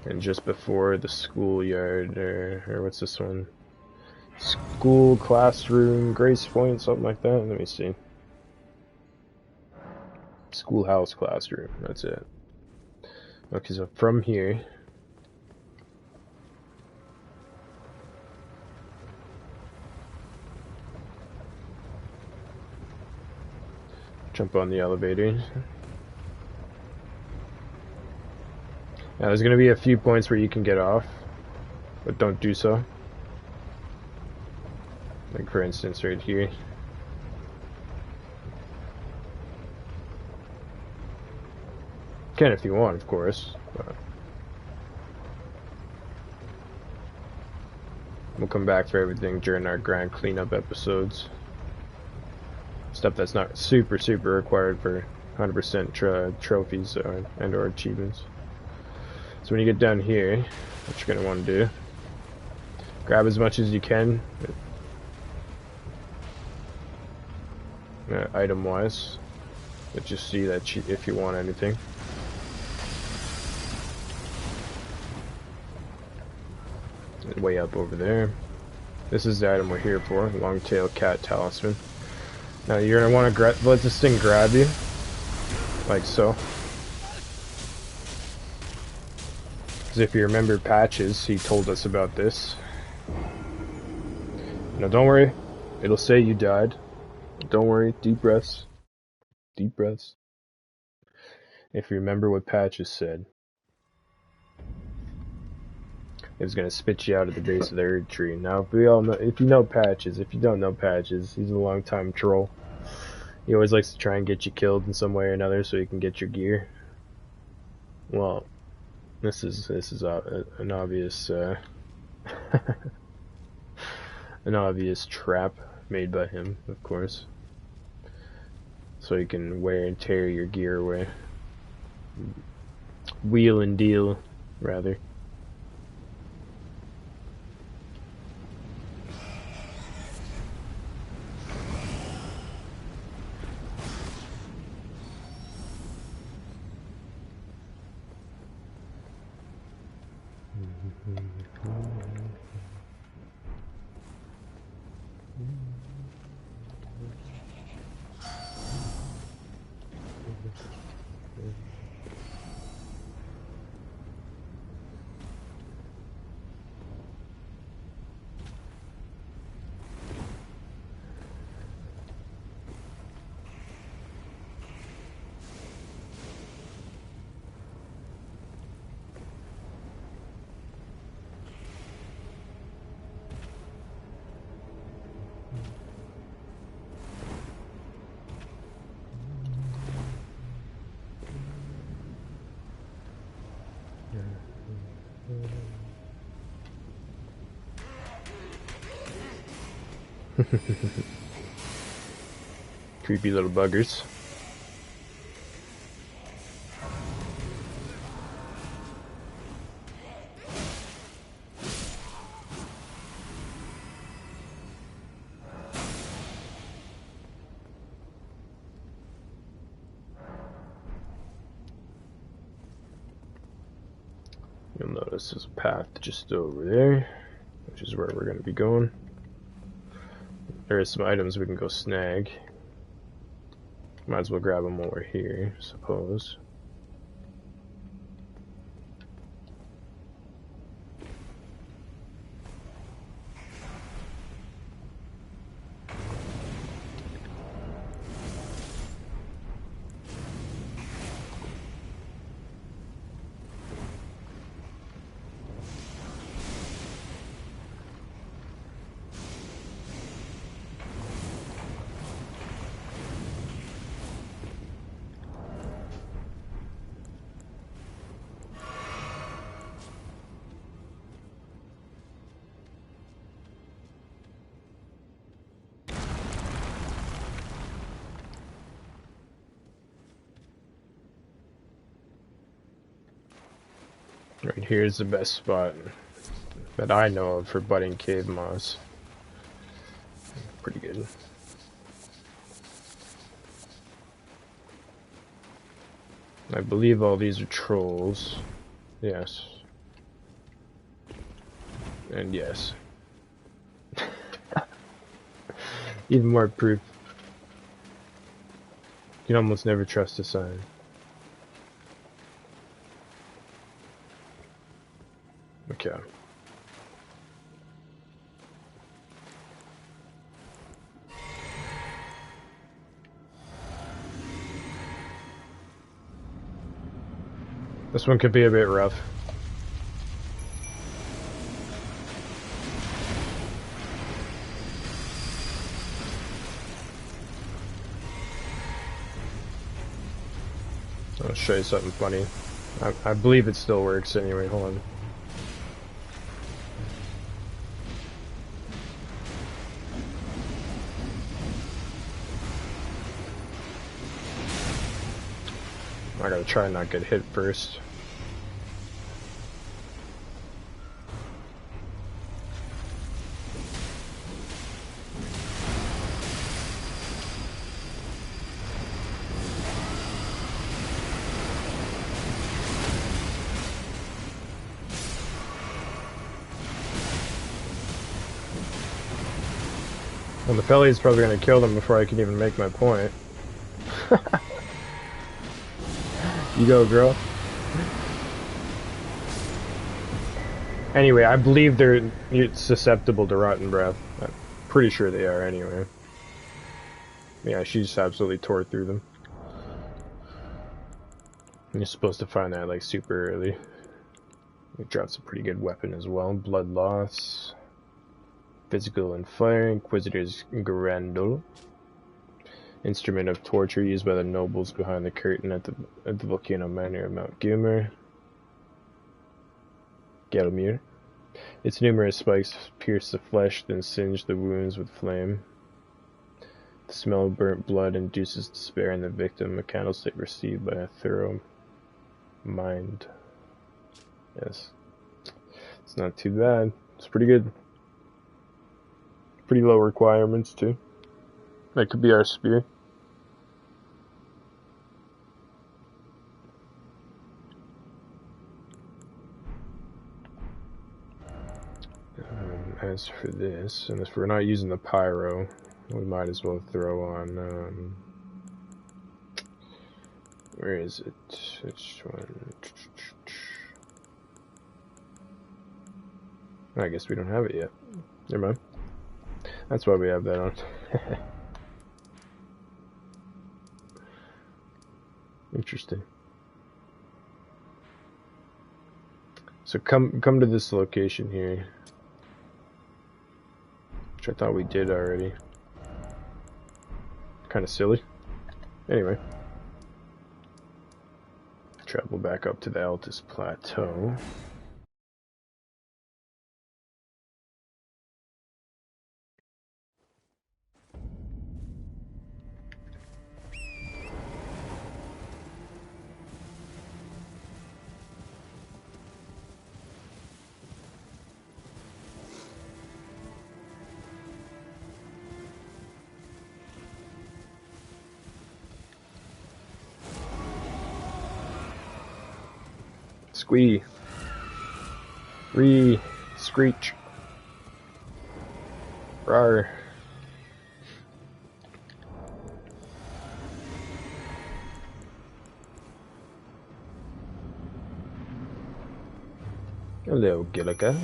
And just before the schoolyard, or what's this one? School, classroom, Grace Point, something like that. Let me see. Schoolhouse classroom, that's it. Okay, so from here, jump on the elevator. Now there's going to be a few points where you can get off, but don't do so. Like for instance right here. Can if you want, of course. But we'll come back for everything during our grand cleanup episodes. Stuff that's not super required for 100% trophies and or achievements. So when you get down here, what you're going to want to do, grab as much as you can, item wise, but just see that if you want anything. Way up over there. This is the item we're here for, long-tailed cat talisman. Now you're going to want to let this thing grab you, like so. Because if you remember Patches, he told us about this. Now don't worry, it'll say you died. Don't worry, deep breaths. Deep breaths. If you remember what Patches said, it was gonna spit you out at the base of the Erd tree. Now, if we all know, if you know Patches, if you don't know Patches, he's a long-time troll. He always likes to try and get you killed in some way or another so he can get your gear. Well, this is an obvious an obvious trap made by him, of course, so he can wear and tear your gear away. Wheel and deal, rather. Creepy little buggers. You'll notice there's a path just over there, which is where we're going to be going. There are some items we can go snag. Might as well grab them while we're here, I suppose. Right here is the best spot that I know of for budding cave moss. Pretty good. I believe all these are trolls. Yes. And yes. Even more proof. You can almost never trust a sign. Okay. This one could be a bit rough. I'll show you something funny. I believe it still works anyway, hold on. I gotta try and not get hit first. Well, the Felly is probably going to kill them before I can even make my point. You go, girl. Anyway, I believe they're susceptible to rotten breath. I'm pretty sure they are anyway. Yeah, she just absolutely tore through them. And you're supposed to find that like super early. It drops a pretty good weapon as well. Blood loss. Physical and fire. Inquisitor's Grendel. Instrument of torture used by the nobles behind the curtain at the volcano manor of Mount Gilmer. Gelmir. Its numerous spikes pierce the flesh, then singe the wounds with flame. The smell of burnt blood induces despair in the victim, a candlestick received by a thorough mind. Yes. It's not too bad. It's pretty good. Pretty low requirements, too. That could be our spear. As for this, and if we're not using the pyro, we might as well throw on, where is it? Which one? I guess we don't have it yet. Never mind. That's why we have that on. Interesting. So come to this location here, which I thought we did already. Kind of silly. Anyway. Travel back up to the Altus Plateau. Squee. Screech. Rawr. Hello, Gilligan.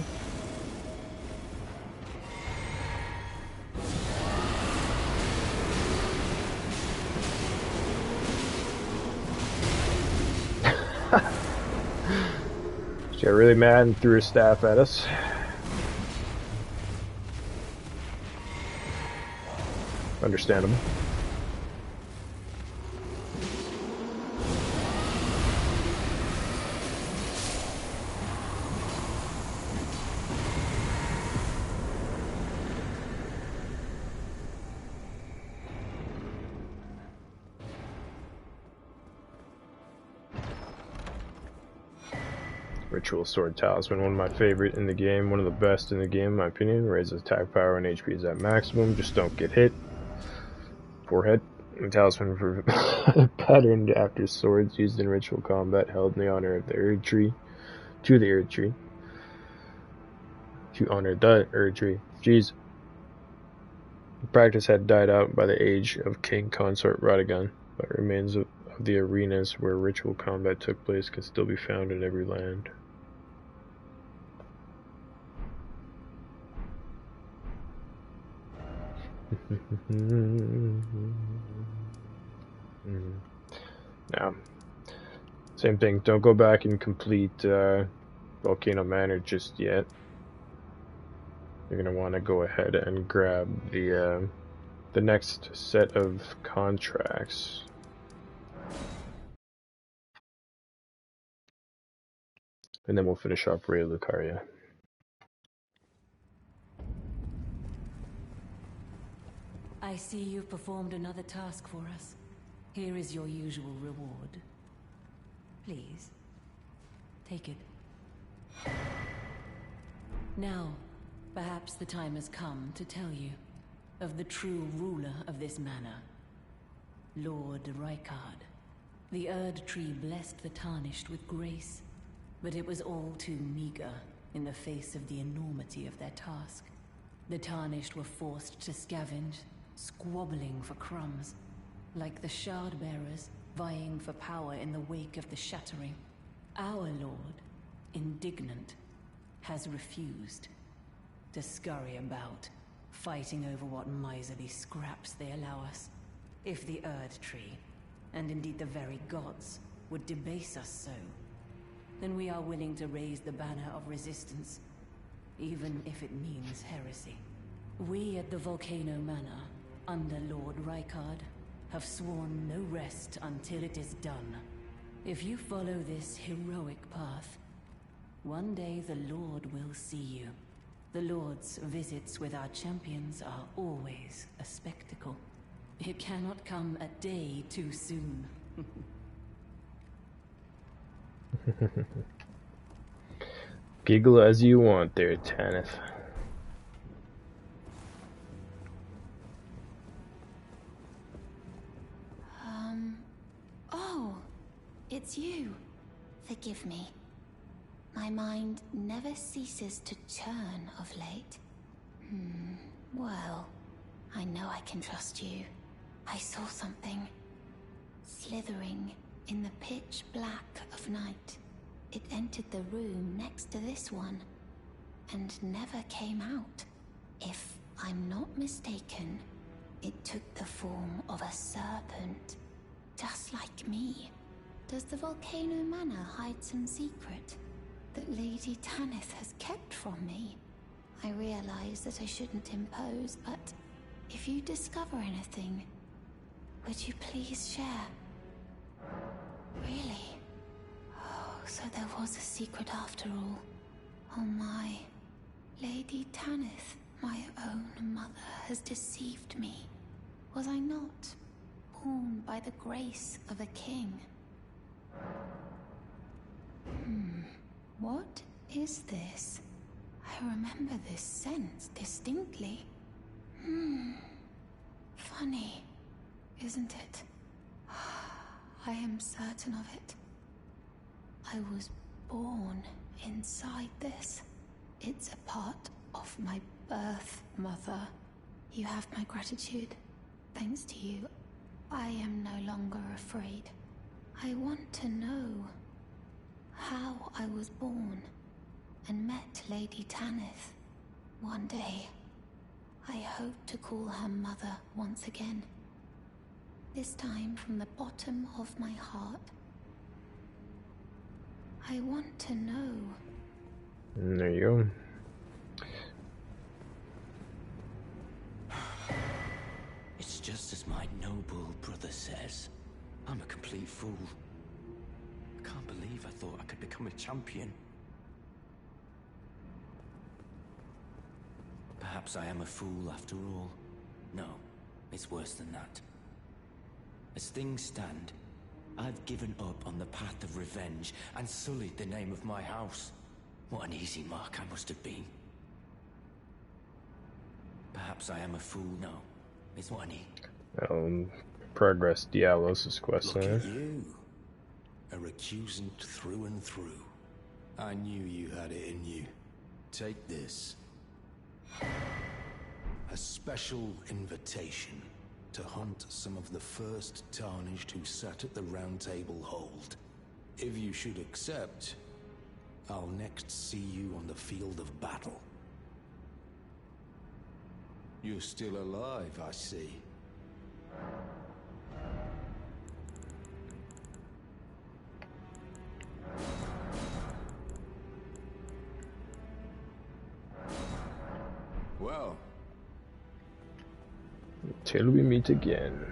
She got really mad and threw her staff at us. Understandable. Ritual Sword Talisman, one of my favorite in the game, one of the best in the game in my opinion. Raises attack power and HP is at maximum, just don't get hit. Forehead. The talisman for patterned after swords used in ritual combat held in the honor of the Erd Tree. To the Erd Tree. To honor the Erd Tree. Jeez. The practice had died out by the age of King Consort Radagon, but remains of the arenas where ritual combat took place can still be found in every land. Now, same thing, don't go back and complete Volcano Manor just yet. You're going to want to go ahead and grab the next set of contracts. And then we'll finish off Raya Lucaria. I see you've performed another task for us. Here is your usual reward. Please, take it. Now, perhaps the time has come to tell you of the true ruler of this manor, Lord Rykard. The Erd Tree blessed the Tarnished with grace, but it was all too meager in the face of the enormity of their task. The Tarnished were forced to scavenge, squabbling for crumbs, like the Shard-bearers vying for power in the wake of the Shattering. Our Lord, indignant, has refused to scurry about, fighting over what miserly scraps they allow us. If the Erd Tree, and indeed the very gods, would debase us so, then we are willing to raise the banner of resistance, even if it means heresy. We at the Volcano Manor, under Lord Rykard, have sworn no rest until it is done. If you follow this heroic path, one day the Lord will see you. The Lord's visits with our champions are always a spectacle. It cannot come a day too soon. Giggle as you want there, Tanith. Oh, it's you. Forgive me. My mind never ceases to churn of late. Well, I know I can trust you. I saw something slithering in the pitch black of night. It entered the room next to this one and never came out. If I'm not mistaken, it took the form of a serpent, just like me. Does the Volcano Manor hide some secret that Lady Tanith has kept from me? I realize that I shouldn't impose, but if you discover anything, would you please share? Really? Oh, so there was a secret after all. Oh my. Lady Tanith, my own mother, has deceived me. Was I not born by the grace of a king? What is this? I remember this scent distinctly. Funny, isn't it? I am certain of it. I was born inside this. It's a part of my birth, Mother. You have my gratitude. Thanks to you, I am no longer afraid. I want to know how I was born and met Lady Tanith. One day, I hope to call her mother once again. This time from the bottom of my heart. I want to know. There you go. It's just as my noble brother says. I'm a complete fool. I can't believe I thought I could become a champion. Perhaps I am a fool after all. No, it's worse than that. As things stand, I've given up on the path of revenge and sullied the name of my house. What an easy mark I must have been. Perhaps I am a fool. No, it's what I need. Progress Diablos' quest. Look at you. A recusant through and through. I knew you had it in you. Take this. A special invitation to hunt some of the first Tarnished who sat at the Round Table Hold. If you should accept, I'll next see you on the field of battle. You're still alive, I see. Well, till we meet again.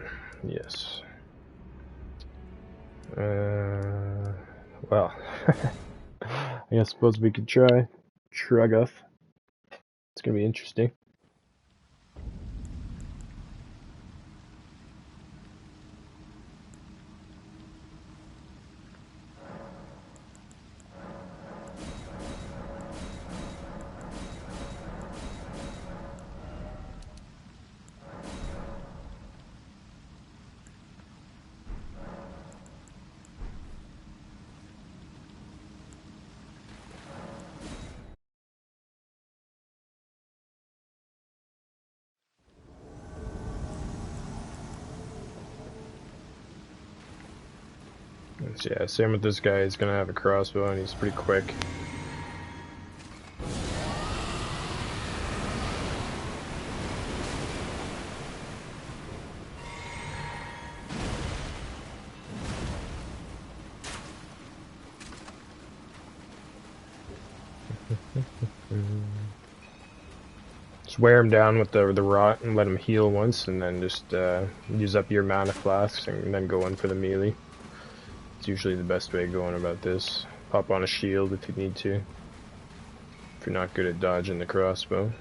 Yes. Well, I I suppose we could try Trugoth. It's gonna be interesting. So yeah, same with this guy. He's gonna have a crossbow and he's pretty quick. Just wear him down with the rot and let him heal once, and then just use up your mana flasks and then go in for the melee. It's usually the best way of going about this. Pop on a shield if you need to. If you're not good at dodging the crossbow.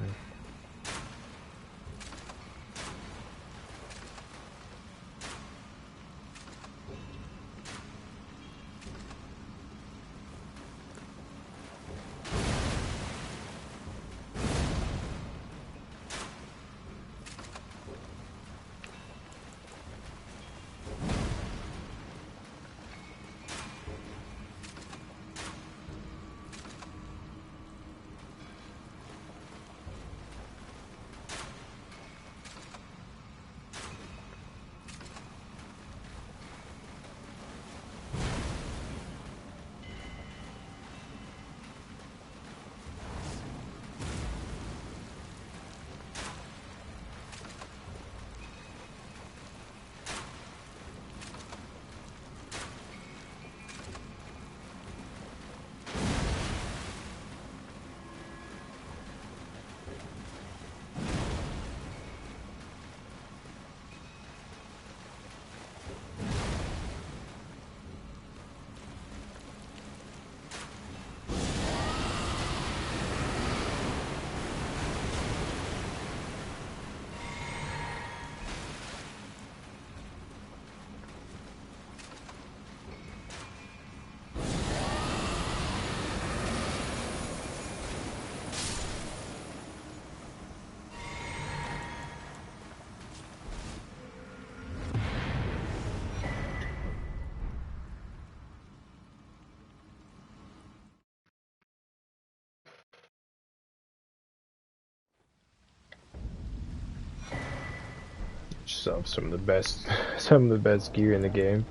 Just some of the best, some of the best gear in the game.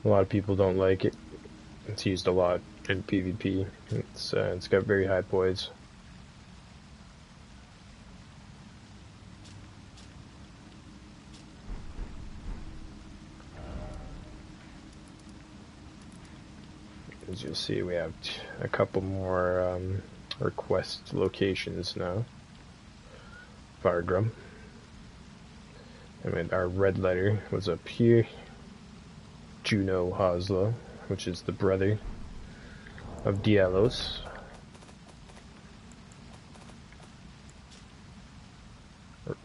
A lot of people don't like it. It's used a lot in PvP. It's got very high poise. As you'll see, we have a couple more request locations now. Vargrim. And our red letter was up here. Juno Hoslo, which is the brother of Dialos.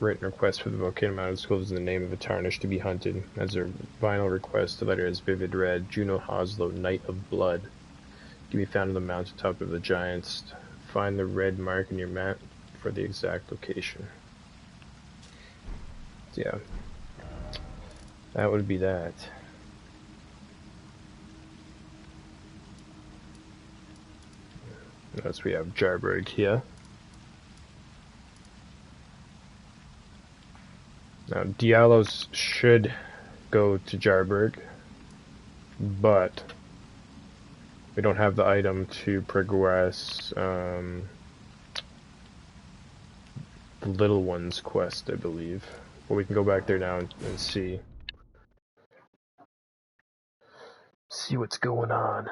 Written request for the Volcano Mountain School is in the name of a tarnish to be hunted. As a final request, the letter is vivid red. Juno Hoslo, Knight of Blood. Can be found on the mountaintop of the Giants. Find the red mark in your map for the exact location. So yeah, that would be that. Notice we have Jarberg here. Now, Dialos should go to Jarberg, but we don't have the item to progress the Little Ones quest, I believe. But we can go back there now and see what's going on.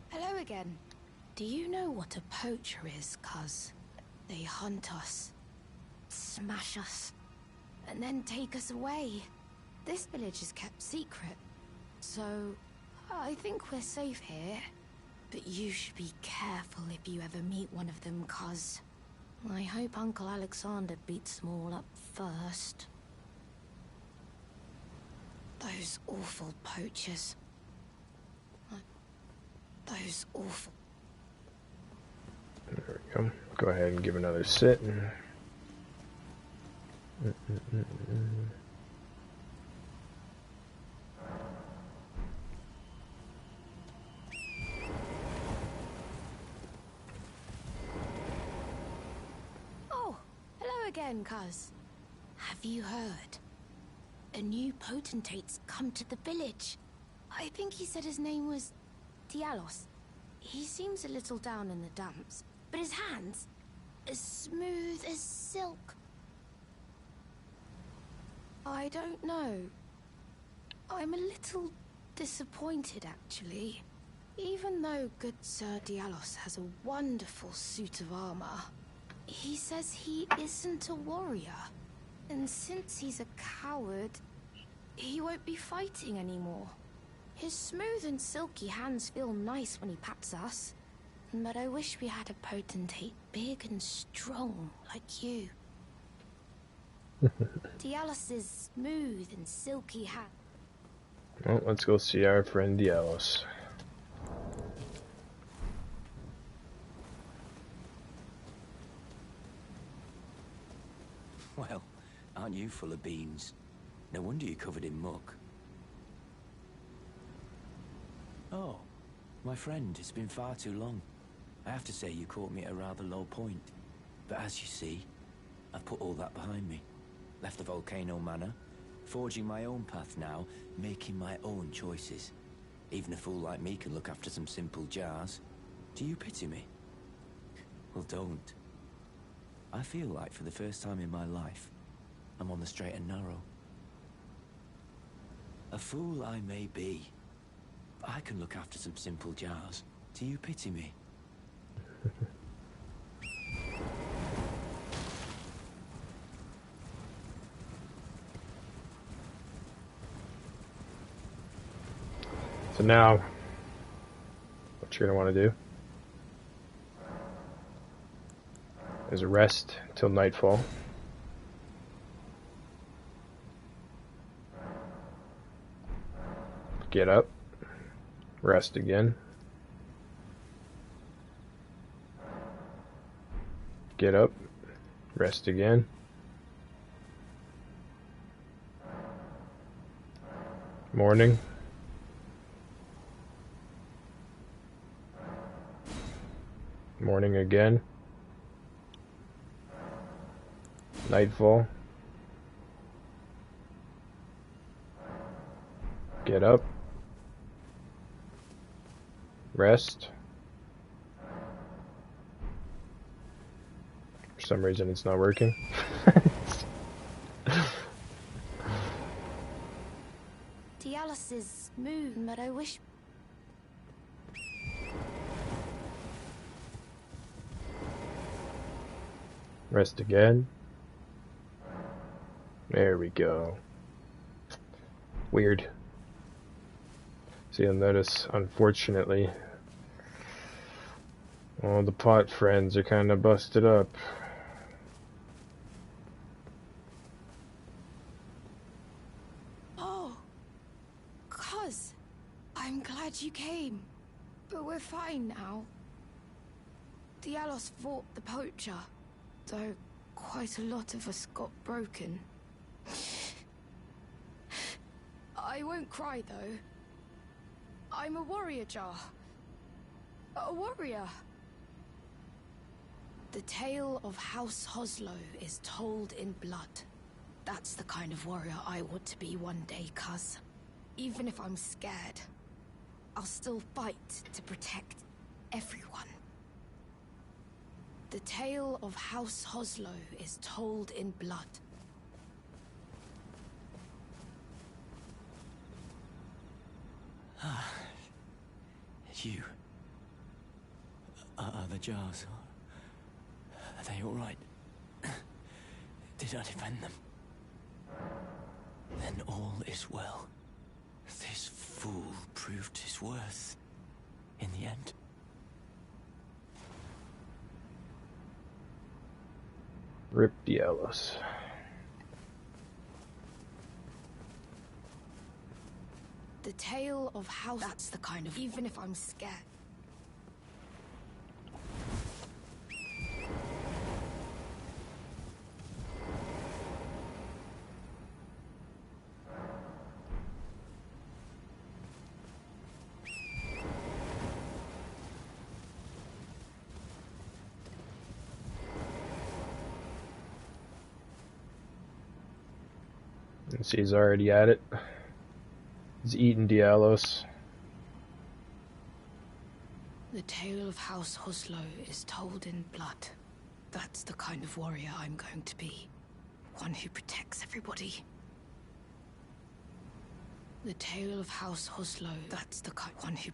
Hello again. Do you know what a poacher is, cuz? They hunt us, smash us, and then take us away. This village is kept secret, so I think we're safe here. But you should be careful if you ever meet one of them, cuz I hope Uncle Alexander beats them all up first. Those awful poachers. Those awful... There we go. Go ahead and give another sit. Oh, hello again, cuz. Have you heard? A new potentate's come to the village. I think he said his name was Dialos. He seems a little down in the dumps, but his hands, as smooth as silk. I don't know. I'm a little disappointed, actually. Even though good Sir Dialos has a wonderful suit of armor, he says he isn't a warrior. And since he's a coward, he won't be fighting anymore. His smooth and silky hands feel nice when he pats us. But I wish we had a potentate big and strong like you. Dialos' smooth and silky hand. Well, let's go see our friend Dialos. Well, aren't you full of beans? No wonder you're covered in muck. Oh, my friend, it's been far too long. I have to say you caught me at a rather low point. But as you see, I've put all that behind me. Left the Volcano Manor, forging my own path now, making my own choices. Even a fool like me can look after some simple jars. Do you pity me? Well, don't. I feel like for the first time in my life, I'm on the straight and narrow. A fool I may be, but I can look after some simple jars. Do you pity me? So now, what you're going to want to do is rest till nightfall. Get up, rest again. Get up, rest again. Morning. Morning again. Nightfall. Get up. Rest. For some reason it's not working. Dialos is smooth, but I wish... Rest again. There we go. Weird. So you'll notice, unfortunately, all the pot friends are kind of busted up. Oh, cuz, I'm glad you came. But we're fine now. Dialos fought the poacher, though quite a lot of us got broken. I won't cry, though. I'm a warrior, Jar. A warrior. The tale of House Hoslow is told in blood. That's the kind of warrior I want to be one day, cuz. Even if I'm scared, I'll still fight to protect everyone. The tale of House Hoslow is told in blood. You are the jars. they all right? Did I defend them? Then all is well. This fool proved his worth in the end. Rip Dialos. The tale of how... That's the kind of... Even if I'm scared. And see, he's already at it. He's eating Dialos. The tale of House Hoslow is told in blood. That's the kind of warrior I'm going to be. One who protects everybody. The tale of House Hoslow, that's the kind... One who...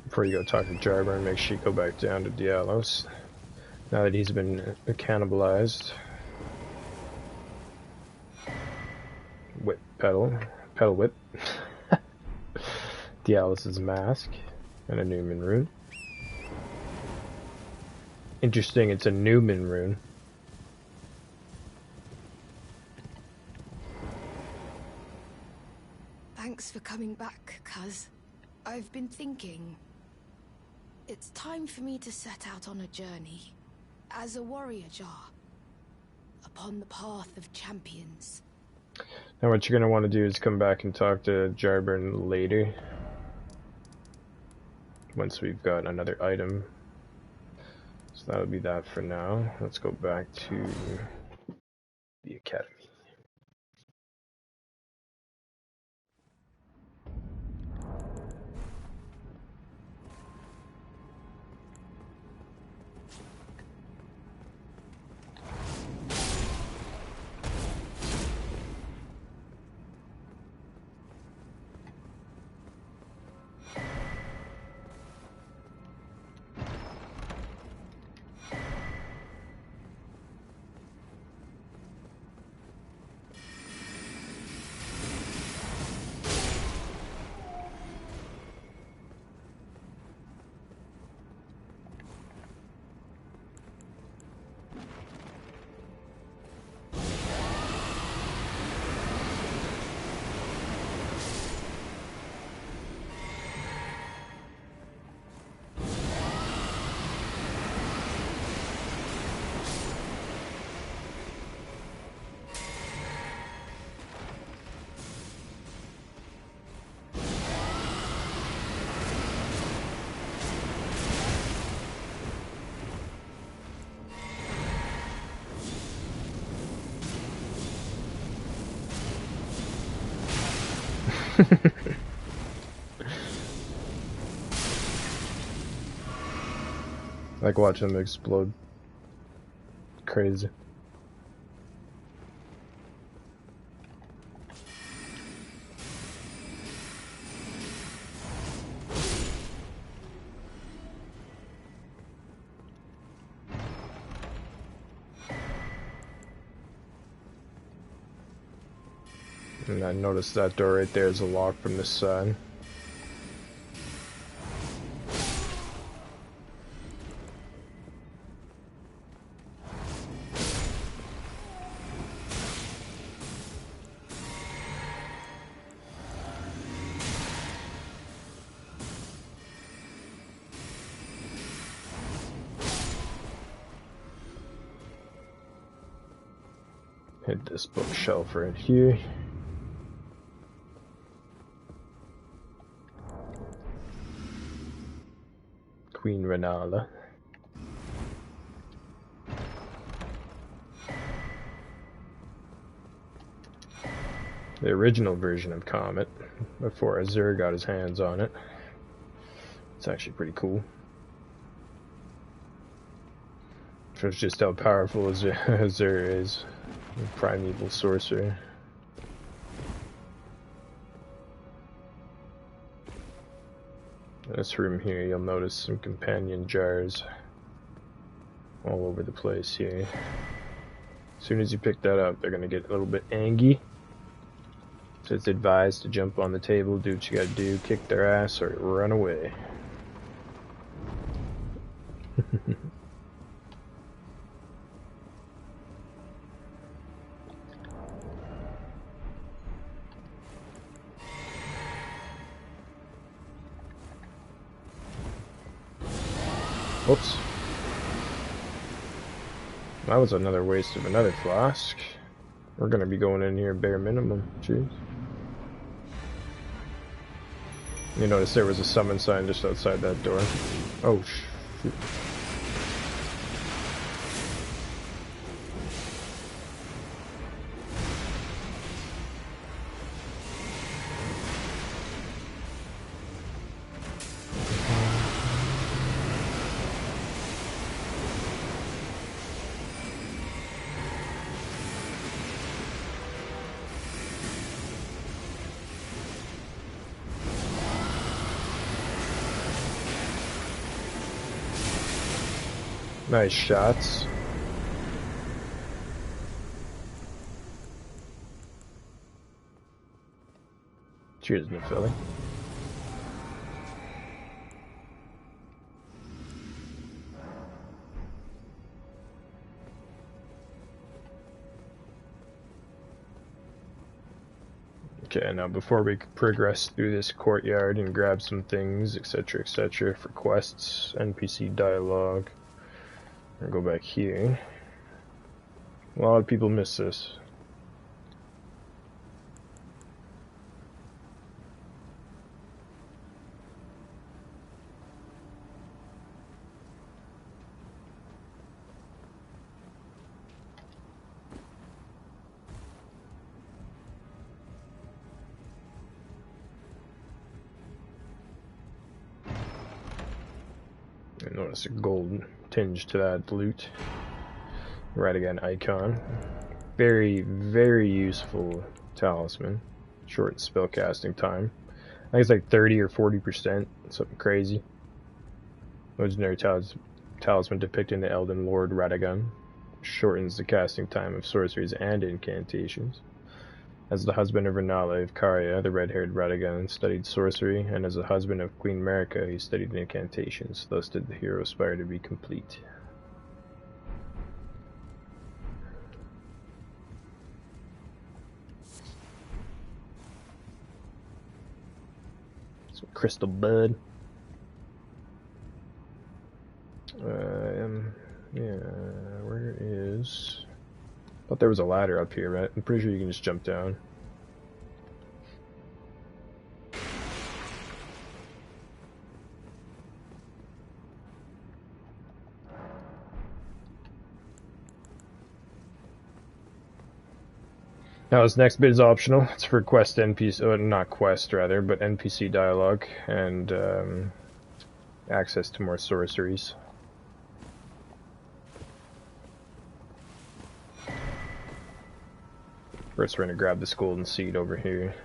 Before you go talk to Jarburn, make sure you go back down to Dialos. Now that he's been cannibalized. Whip pedal whip. Dialos' mask and a Newman rune. Interesting, it's a Newman rune. Thanks for coming back, cuz. I've been thinking... It's time for me to set out on a journey. As a warrior jar. Upon the path of champions. Now what you're going to want to do is come back and talk to Jarburn later. Once we've got another item. So that'll be that for now. Let's go back to the academy. Like watching them explode. Crazy. And I noticed that door right there is a lock from this side. Hit this bookshelf right here. Queen Renala. The original version of Comet, before Azur got his hands on it. It's actually pretty cool. Shows just how powerful Azur is. A primeval sorcerer. This room here, you'll notice some companion jars all over the place here. As soon as you pick that up, they're gonna get a little bit angry. So it's advised to jump on the table, do what you gotta do, kick their ass, or run away. Whoops. That was another waste of another flask. We're gonna be going in here bare minimum. Jeez. You notice there was a summon sign just outside that door. Oh, shoot. Nice shots. Cheers, Nefeli. Okay, now before we progress through this courtyard and grab some things, etc., etc., for quests, NPC dialogue, I'll go back here. A lot of people miss this. I notice a gold tinge to that loot. Radagon icon. Very, very useful talisman. Short spell casting time. I think it's like 30 or 40%. Something crazy. Legendary talisman depicting the Elden Lord Radagon. Shortens the casting time of sorceries and incantations. As the husband of Renala of Caria, the red-haired Radagon studied sorcery, and as the husband of Queen Marika, he studied incantations. Thus did the hero aspire to be complete. Some crystal bud. Yeah, where is... Thought there was a ladder up here, right? I'm pretty sure you can just jump down. Now this next bit is optional. It's for quest NPC, not quest rather, but NPC dialogue and access to more sorceries. First, we're going to grab this golden seed over here.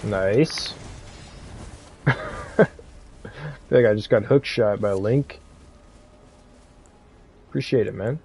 Nice. I feel like I just got hook shot by Link. Appreciate it, man.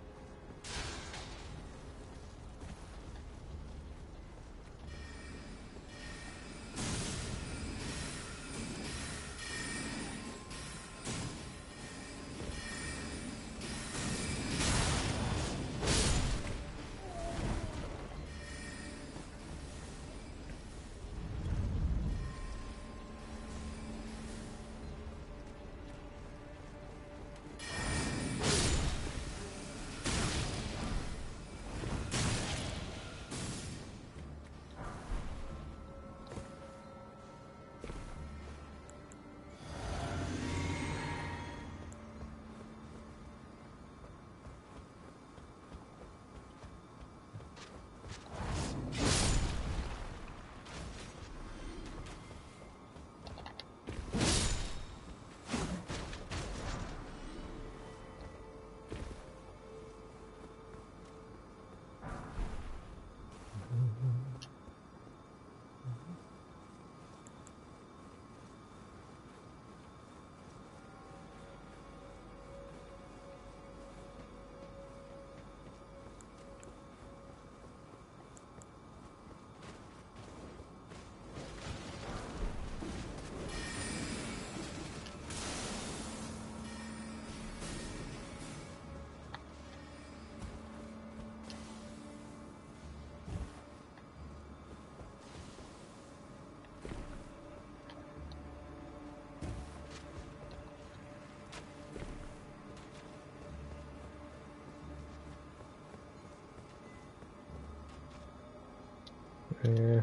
Yeah.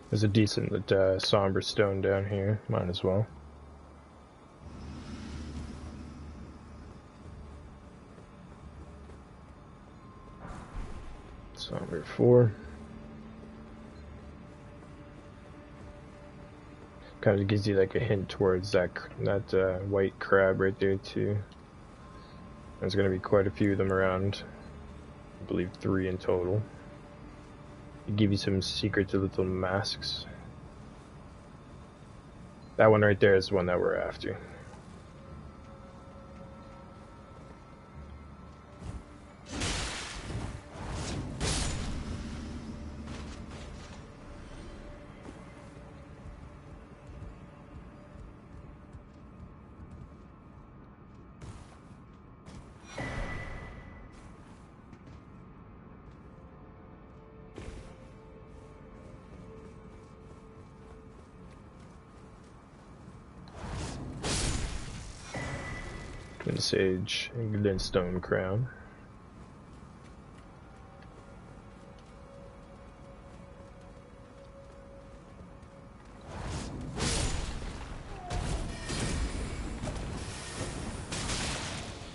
There's a decent somber stone down here. Might as well. Somber 4. Kind of gives you like a hint towards that white crab right there too. There's going to be quite a few of them around. I believe 3 in total. They give you some secret little masks. That one right there is the one that we're after. Twin Sage and Glintstone Crown.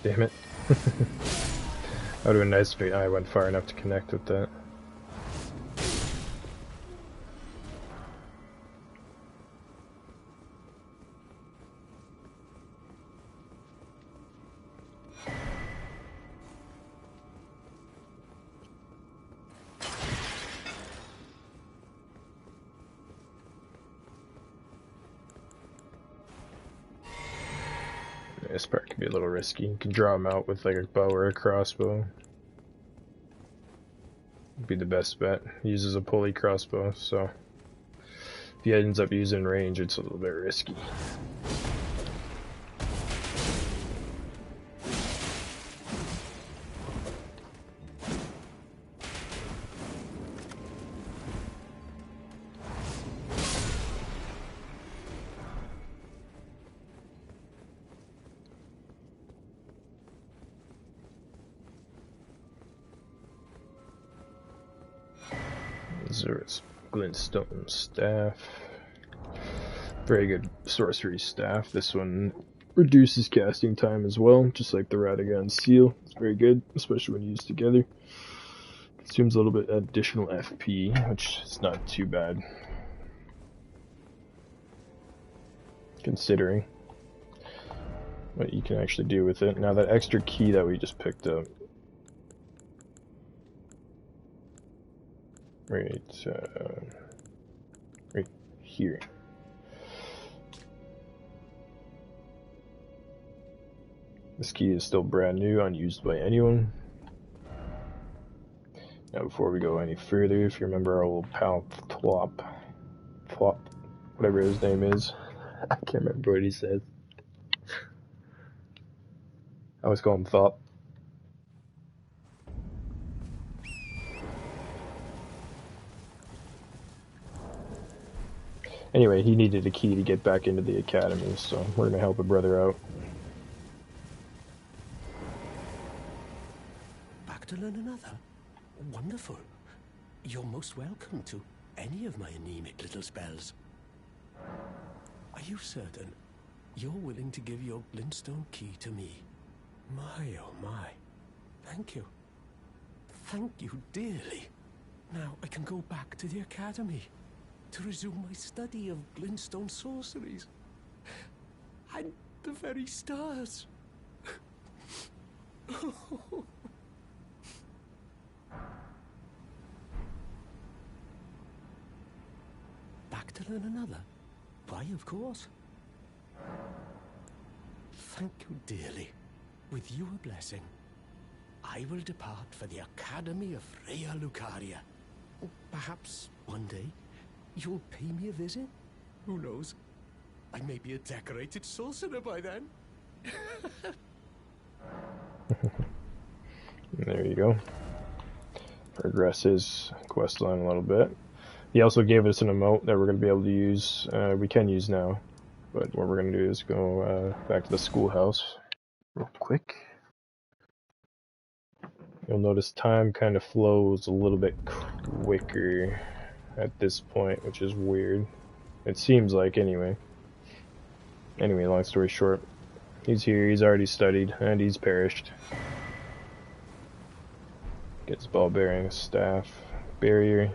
Damn it. That would have been nice if I went far enough to connect with that. This part could be a little risky. You can draw them out with like a bow or a crossbow. Would be the best bet. He uses a pulley crossbow, so if he ends up using range, it's a little bit risky. Zer's Glintstone Staff. Very good sorcery staff. This one reduces casting time as well, just like the Radagon Seal. It's very good, especially when used together. Consumes a little bit additional FP, which is not too bad, considering what you can actually do with it. Now that extra key that we just picked up, right here. This key is still brand new, unused by anyone. Now before we go any further, if you remember our old pal Flop, whatever his name is, I can't remember what he says. I always call him Thop. Anyway, he needed a key to get back into the academy, so we're gonna help a brother out. Back to learn another? Wonderful. You're most welcome to any of my anemic little spells. Are you certain you're willing to give your glintstone key to me? My, oh my. Thank you. Thank you dearly. Now I can go back to the academy to resume my study of glintstone sorceries. And the very stars. Back to learn another? Why, of course. Thank you dearly. With your blessing, I will depart for the Academy of Raya Lucaria. Perhaps one day you'll pay me a visit? Who knows? I may be a decorated sorcerer by then. There you go. Progress his quest line a little bit. He also gave us an emote that we're going to be able to use. We can use now, but what we're going to do is go back to the schoolhouse real quick. You'll notice time kind of flows a little bit quicker at this point, which is weird. It seems like, anyway. Anyway, long story short, he's here, he's already studied, and he's perished. Gets ball bearing, staff, barrier.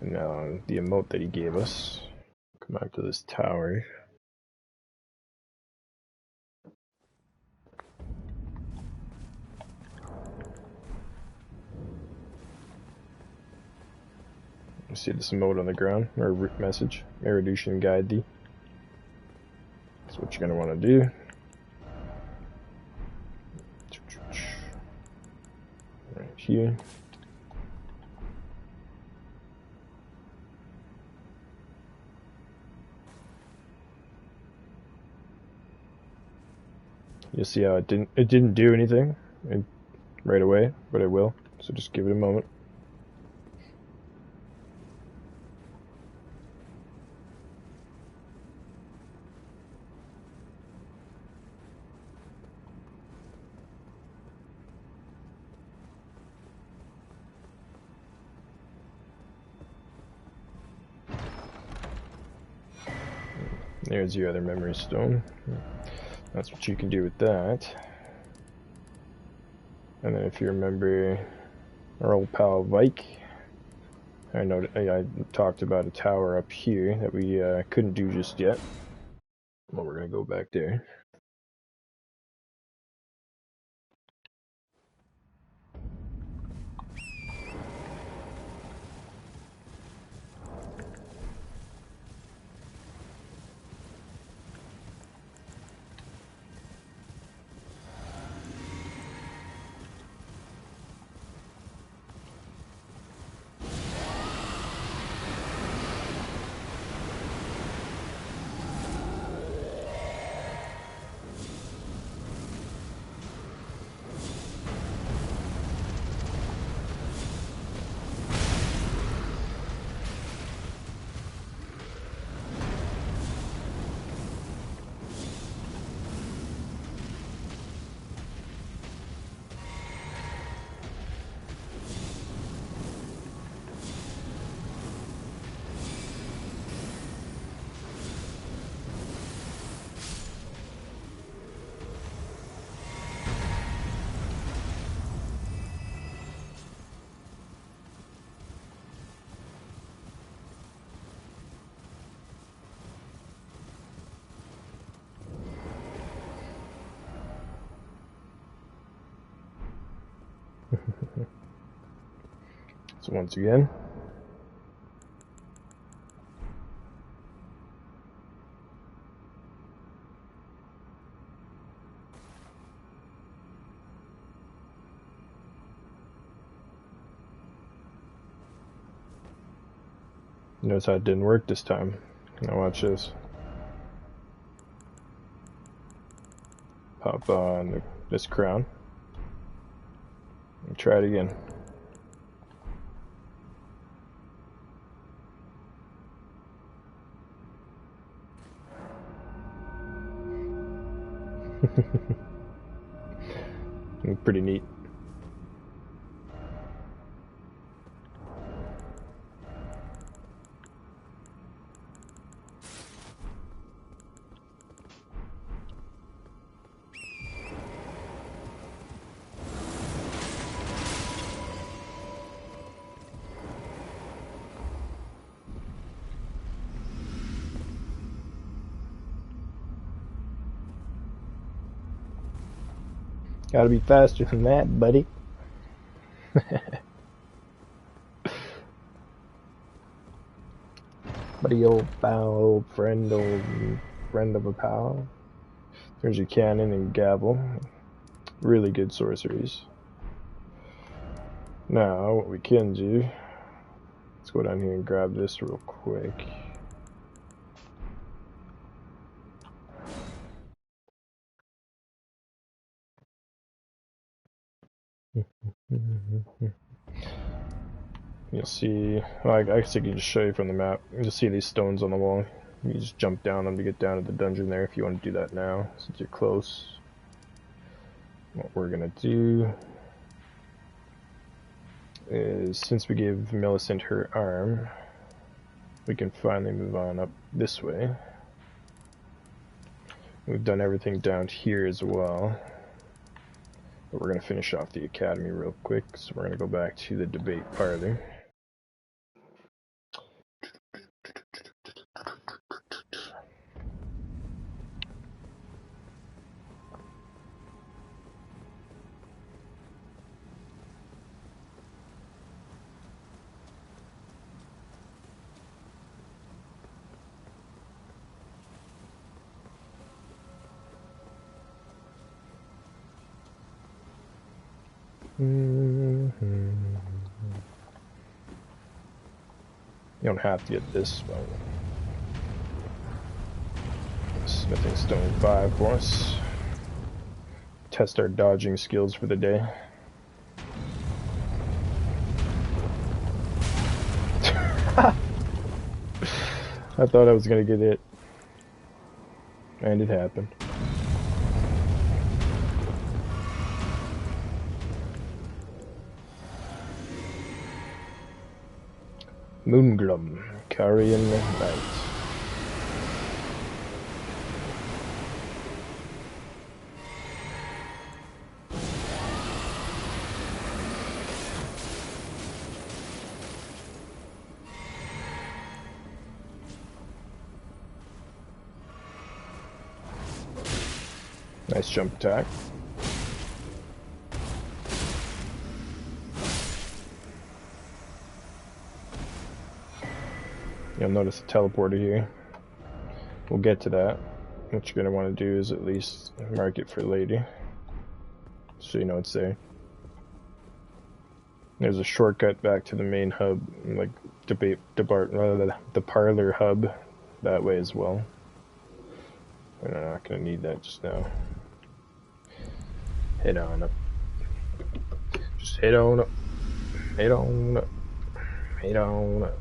And now the emote that he gave us. Come back to this tower. You see this emote on the ground, or message. Erudition guide thee. That's what you're gonna want to do. Right here. You'll see how it didn't do anything right away, but it will. So just give it a moment. There's your other memory stone. That's what you can do with that. And then if you remember our old pal Vike, I talked about a tower up here that we couldn't do just yet. Well, we're gonna go back there. So once again, notice how it didn't work this time. Now watch this. Pop on this crown. And try it again. Pretty neat. Gotta be faster than that, buddy. Buddy, old pal, old friend of a pal. There's your cannon and gavel. Really good sorceries. Now, what we can do, let's go down here and grab this real quick. You'll see, well, I guess I can just show you from the map. You'll see these stones on the wall. You just jump down them to get down to the dungeon there if you want to do that now, since you're close. What we're gonna do is since we gave Millicent her arm, we can finally move on up this way. We've done everything down here as well. But we're going to finish off the academy real quick, so we're going to go back to the debate parlor. You don't have to get this, but Smithing Stone 5 for us. Test our dodging skills for the day. I thought I was gonna get it, and it happened. Moongrum, Carrion Knight. Nice jump attack. You'll notice a teleporter here. We'll get to that. What you're going to want to do is at least mark it for lady, so you know it's there. There's a shortcut back to the main hub, like the parlor hub, that way as well. We're not going to need that just now. Head on up. Just head on up. Head on up. Head on up.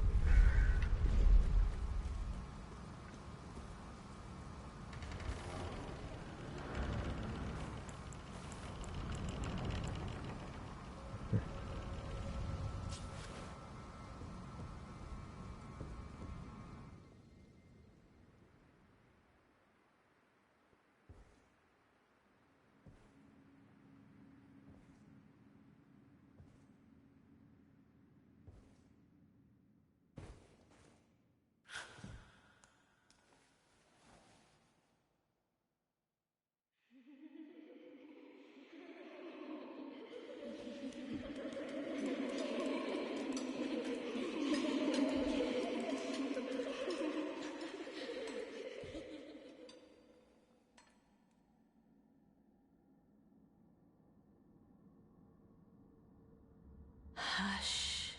Hush,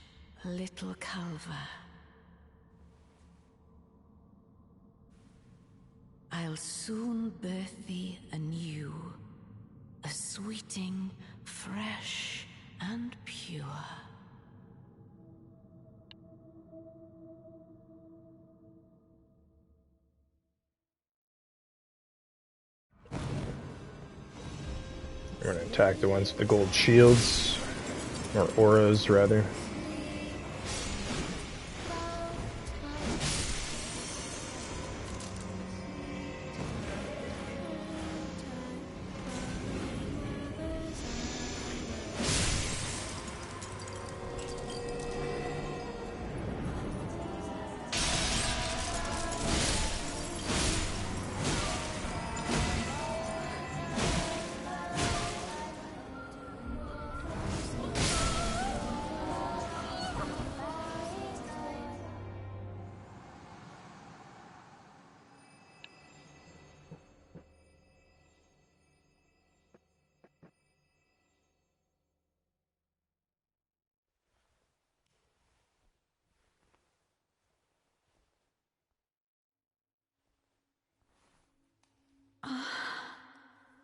little Calva. I'll soon birth thee anew, a sweeting, fresh and pure. We're going to attack the ones with the gold shields, or auras rather.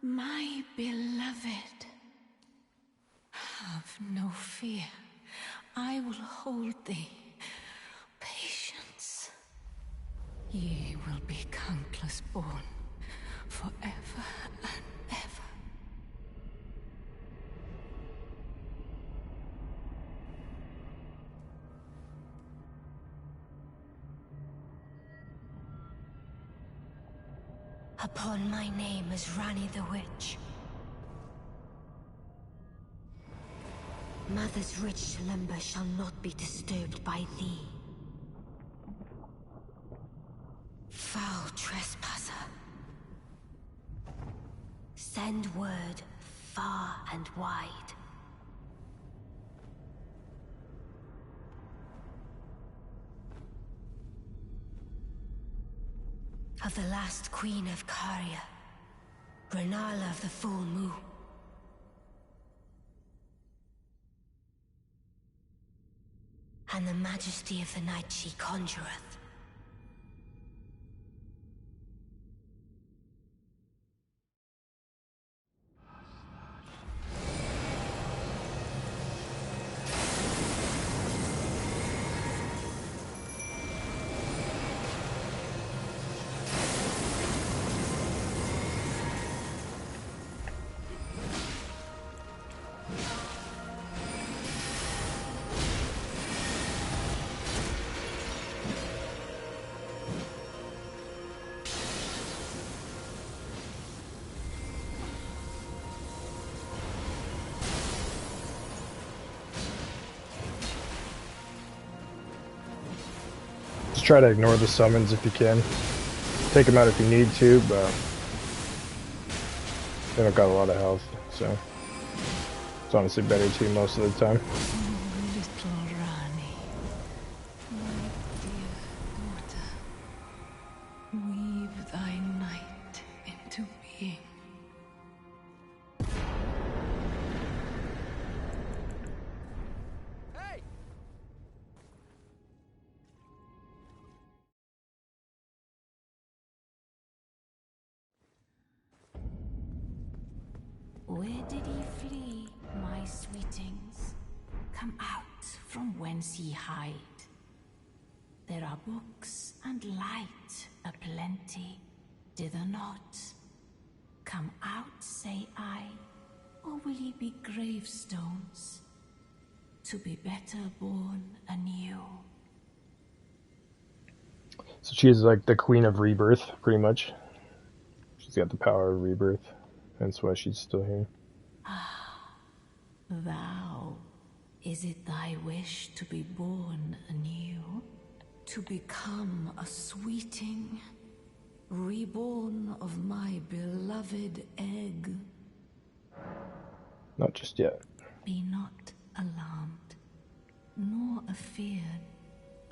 My beloved, have no fear. I will hold thee. Patience. Ye will be countless born, forever and ever. upon my name as Rani the Witch. Mother's rich slumber shall not be disturbed by thee. Foul trespasser. Send word far and wide. Of the last queen of Caria, Renala of the full moon. And the majesty of the night she conjureth. Just try to ignore the summons if you can. Take them out if you need to, but they don't got a lot of health, so it's honestly better to most of the time. Little Rani, my dear daughter, weave thy night into being. Where did ye flee, my sweetings? Come out from whence ye hide. There are books and light aplenty, dither not. Come out, say I, or will ye be gravestones, to be better born anew? So she's like the queen of rebirth, pretty much. She's got the power of rebirth. That's why she's still here. Ah, thou, is it thy wish to be born anew? To become a sweeting, reborn of my beloved egg? Not just yet. Be not alarmed, nor afeared.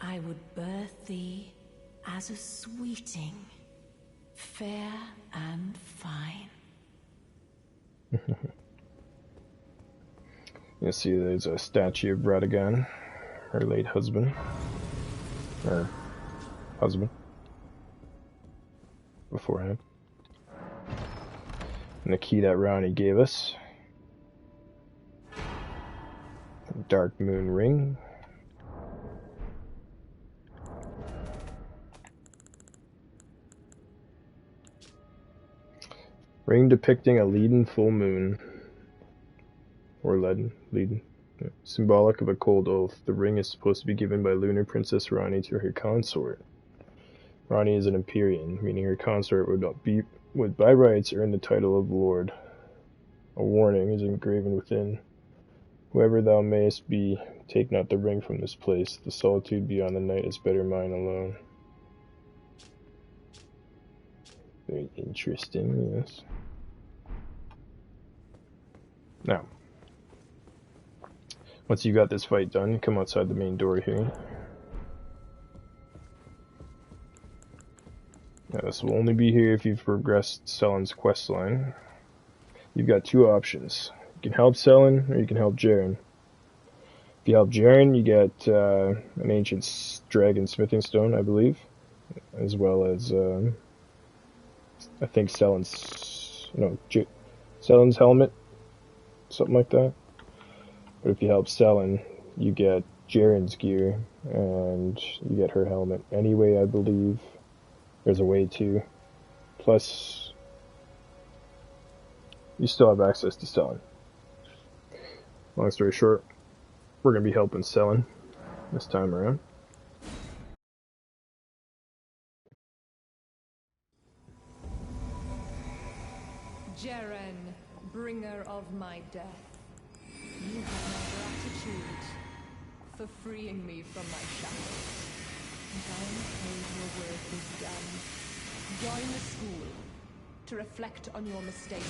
I would birth thee as a sweeting, fair and fine. You see there's a statue of Radagon, her late husband. Or husband. Beforehand. And the key that Rani gave us. Dark Moon Ring. Ring depicting a leaden full moon. Or leaden. Yeah. Symbolic of a cold oath. The ring is supposed to be given by Lunar Princess Rani to her consort. Rani is an Empyrean, meaning her consort would by rights earn the title of Lord. A warning is engraven within. Whoever thou mayest be, take not the ring from this place. The solitude beyond the night is better mine alone. Very interesting, yes. Now, once you got this fight done, come outside the main door here. Now, this will only be here if you've progressed Selen's questline. You've got two options. You can help Selen, or you can help Jaren. If you help Jaren, you get an ancient dragon smithing stone, I believe, as well as I think Selen's helmet, something like that. But if you help Selen, you get Jaren's gear, and you get her helmet. Anyway, I believe there's a way to. Plus, you still have access to Selen. Long story short, we're going to be helping Selen this time around. Jeren, bringer of my death. You have my gratitude for freeing me from my shackles. And I am afraid your work is done. Join the school to reflect on your mistake.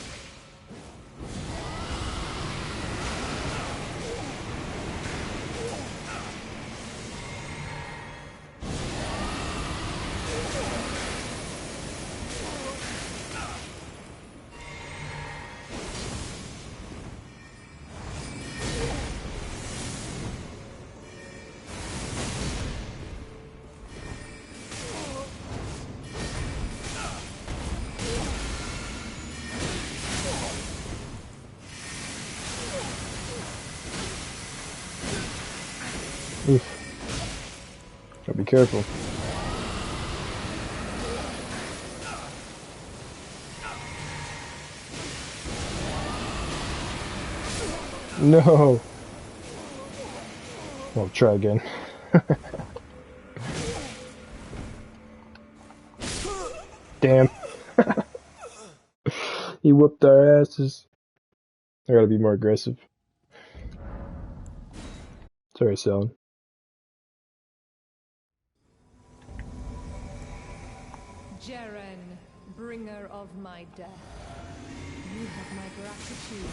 Oof. Gotta be careful. No! I'll try again. Damn. He whooped our asses. I gotta be more aggressive. Sorry, Selen. Jeren, bringer of my death. You have my gratitude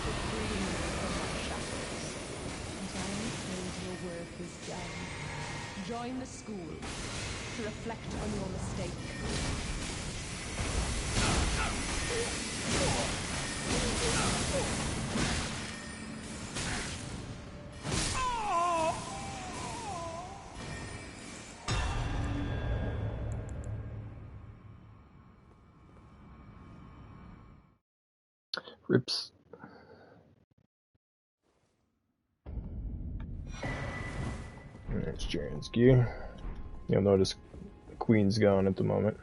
for freeing me from my shackles. And I am afraid your work is done. Join the school to reflect on your mistake. Rips. There's Jaren's gear. You'll notice the queen's gone at the moment.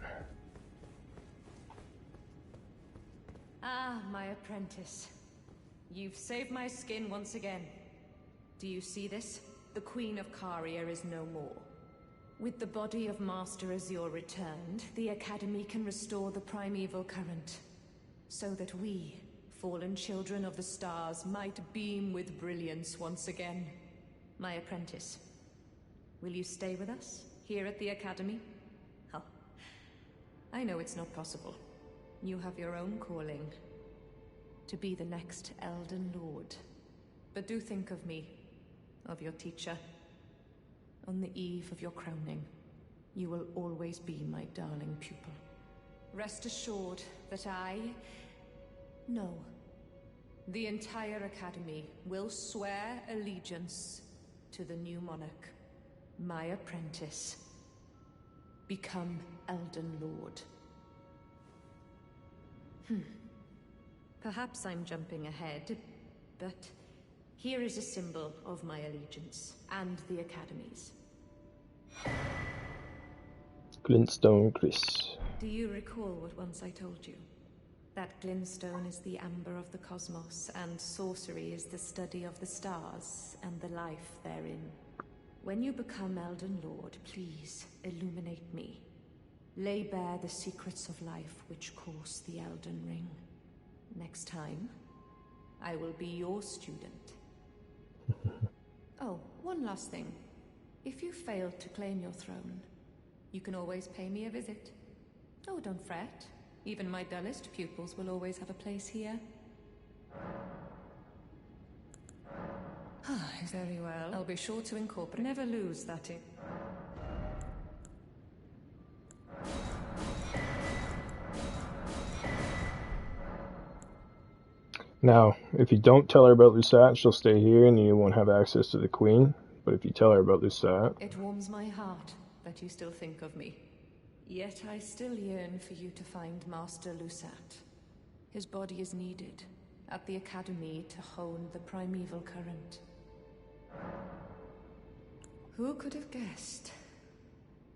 Ah, my apprentice. You've saved my skin once again. Do you see this? The Queen of Caria is no more. With the body of Master Azure returned, the Academy can restore the primeval current, so that we, fallen children of the stars, might beam with brilliance once again. My apprentice, will you stay with us, here at the Academy? Oh, I know it's not possible. You have your own calling, to be the next Elden Lord. But do think of me, of your teacher. On the eve of your crowning, you will always be my darling pupil. Rest assured that no, the entire Academy will swear allegiance to the new monarch, my apprentice. Become Elden Lord. Perhaps I'm jumping ahead, but here is a symbol of my allegiance and the Academy's. Glintstone Chris. Do you recall what once I told you? That glintstone is the amber of the cosmos, and sorcery is the study of the stars and the life therein. When you become Elden Lord, please illuminate me. Lay bare the secrets of life which course the Elden Ring. Next time, I will be your student. Oh, one last thing. If you fail to claim your throne, you can always pay me a visit. Oh, don't fret. Even my dullest pupils will always have a place here. Very well. I'll be sure to incorporate. Never lose that in. Now, if you don't tell her about Lusat, she'll stay here and you won't have access to the queen. But if you tell her about Lusat... It warms my heart that you still think of me. Yet I still yearn for you to find Master Lusat. His body is needed at the Academy to hone the primeval current. Who could have guessed?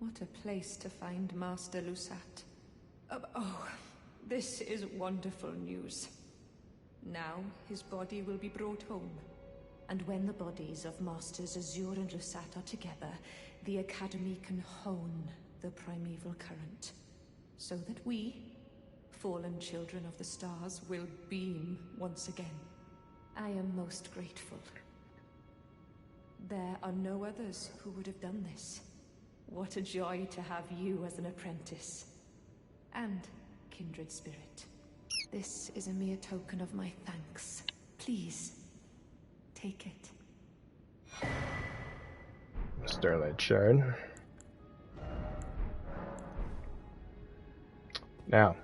What a place to find Master Lusat. Oh, this is wonderful news. Now his body will be brought home. And when the bodies of Masters Azure and Lusat are together, the Academy can hone the primeval current, so that we, fallen children of the stars will beam once again. I am most grateful. There are no others who would have done this. What a joy to have you as an apprentice. And kindred spirit. This is a mere token of my thanks. Please, take it. Starlight Shard. Now,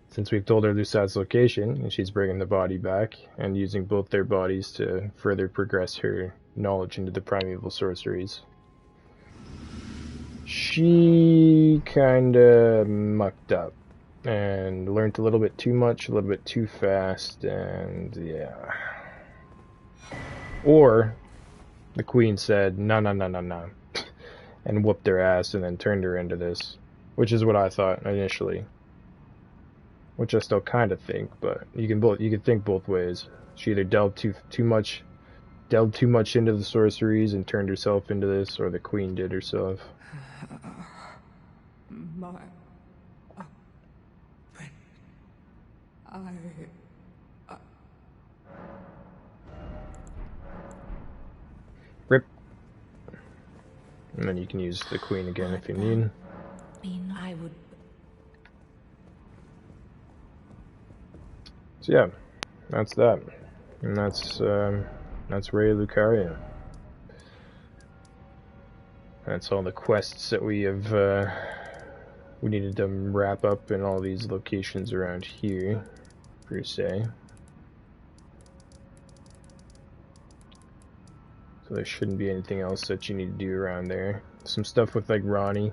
since we've told her Lusat's location, and she's bringing the body back, and using both their bodies to further progress her knowledge into the primeval sorceries, she kinda mucked up, and learned a little bit too much, a little bit too fast, and yeah. Or, the queen said, no, and whooped her ass, and then turned her into this. Which is what I thought initially. Which I still kind of think, but you can think both ways. She either delved too much into the sorceries and turned herself into this, or the queen did herself. Rip. And then you can use the queen again if you need. I would. So yeah, that's that, and that's Raya Lucaria. That's all the quests that we have. We needed to wrap up in all these locations around here, per se. So there shouldn't be anything else that you need to do around there. Some stuff with like Ronnie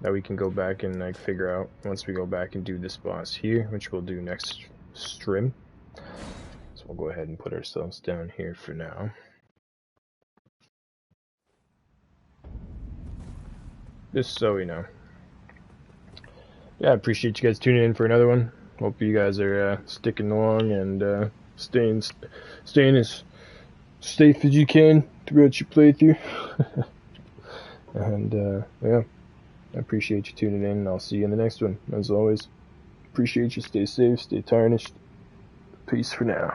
that we can go back and like figure out once we go back and do this boss here, which we'll do next stream. So we'll go ahead and put ourselves down here for now. Just so we know. Yeah, I appreciate you guys tuning in for another one. Hope you guys are sticking along and staying as safe as you can throughout your playthrough. And yeah. I appreciate you tuning in, and I'll see you in the next one. As always, appreciate you. Stay safe, stay tarnished. Peace for now.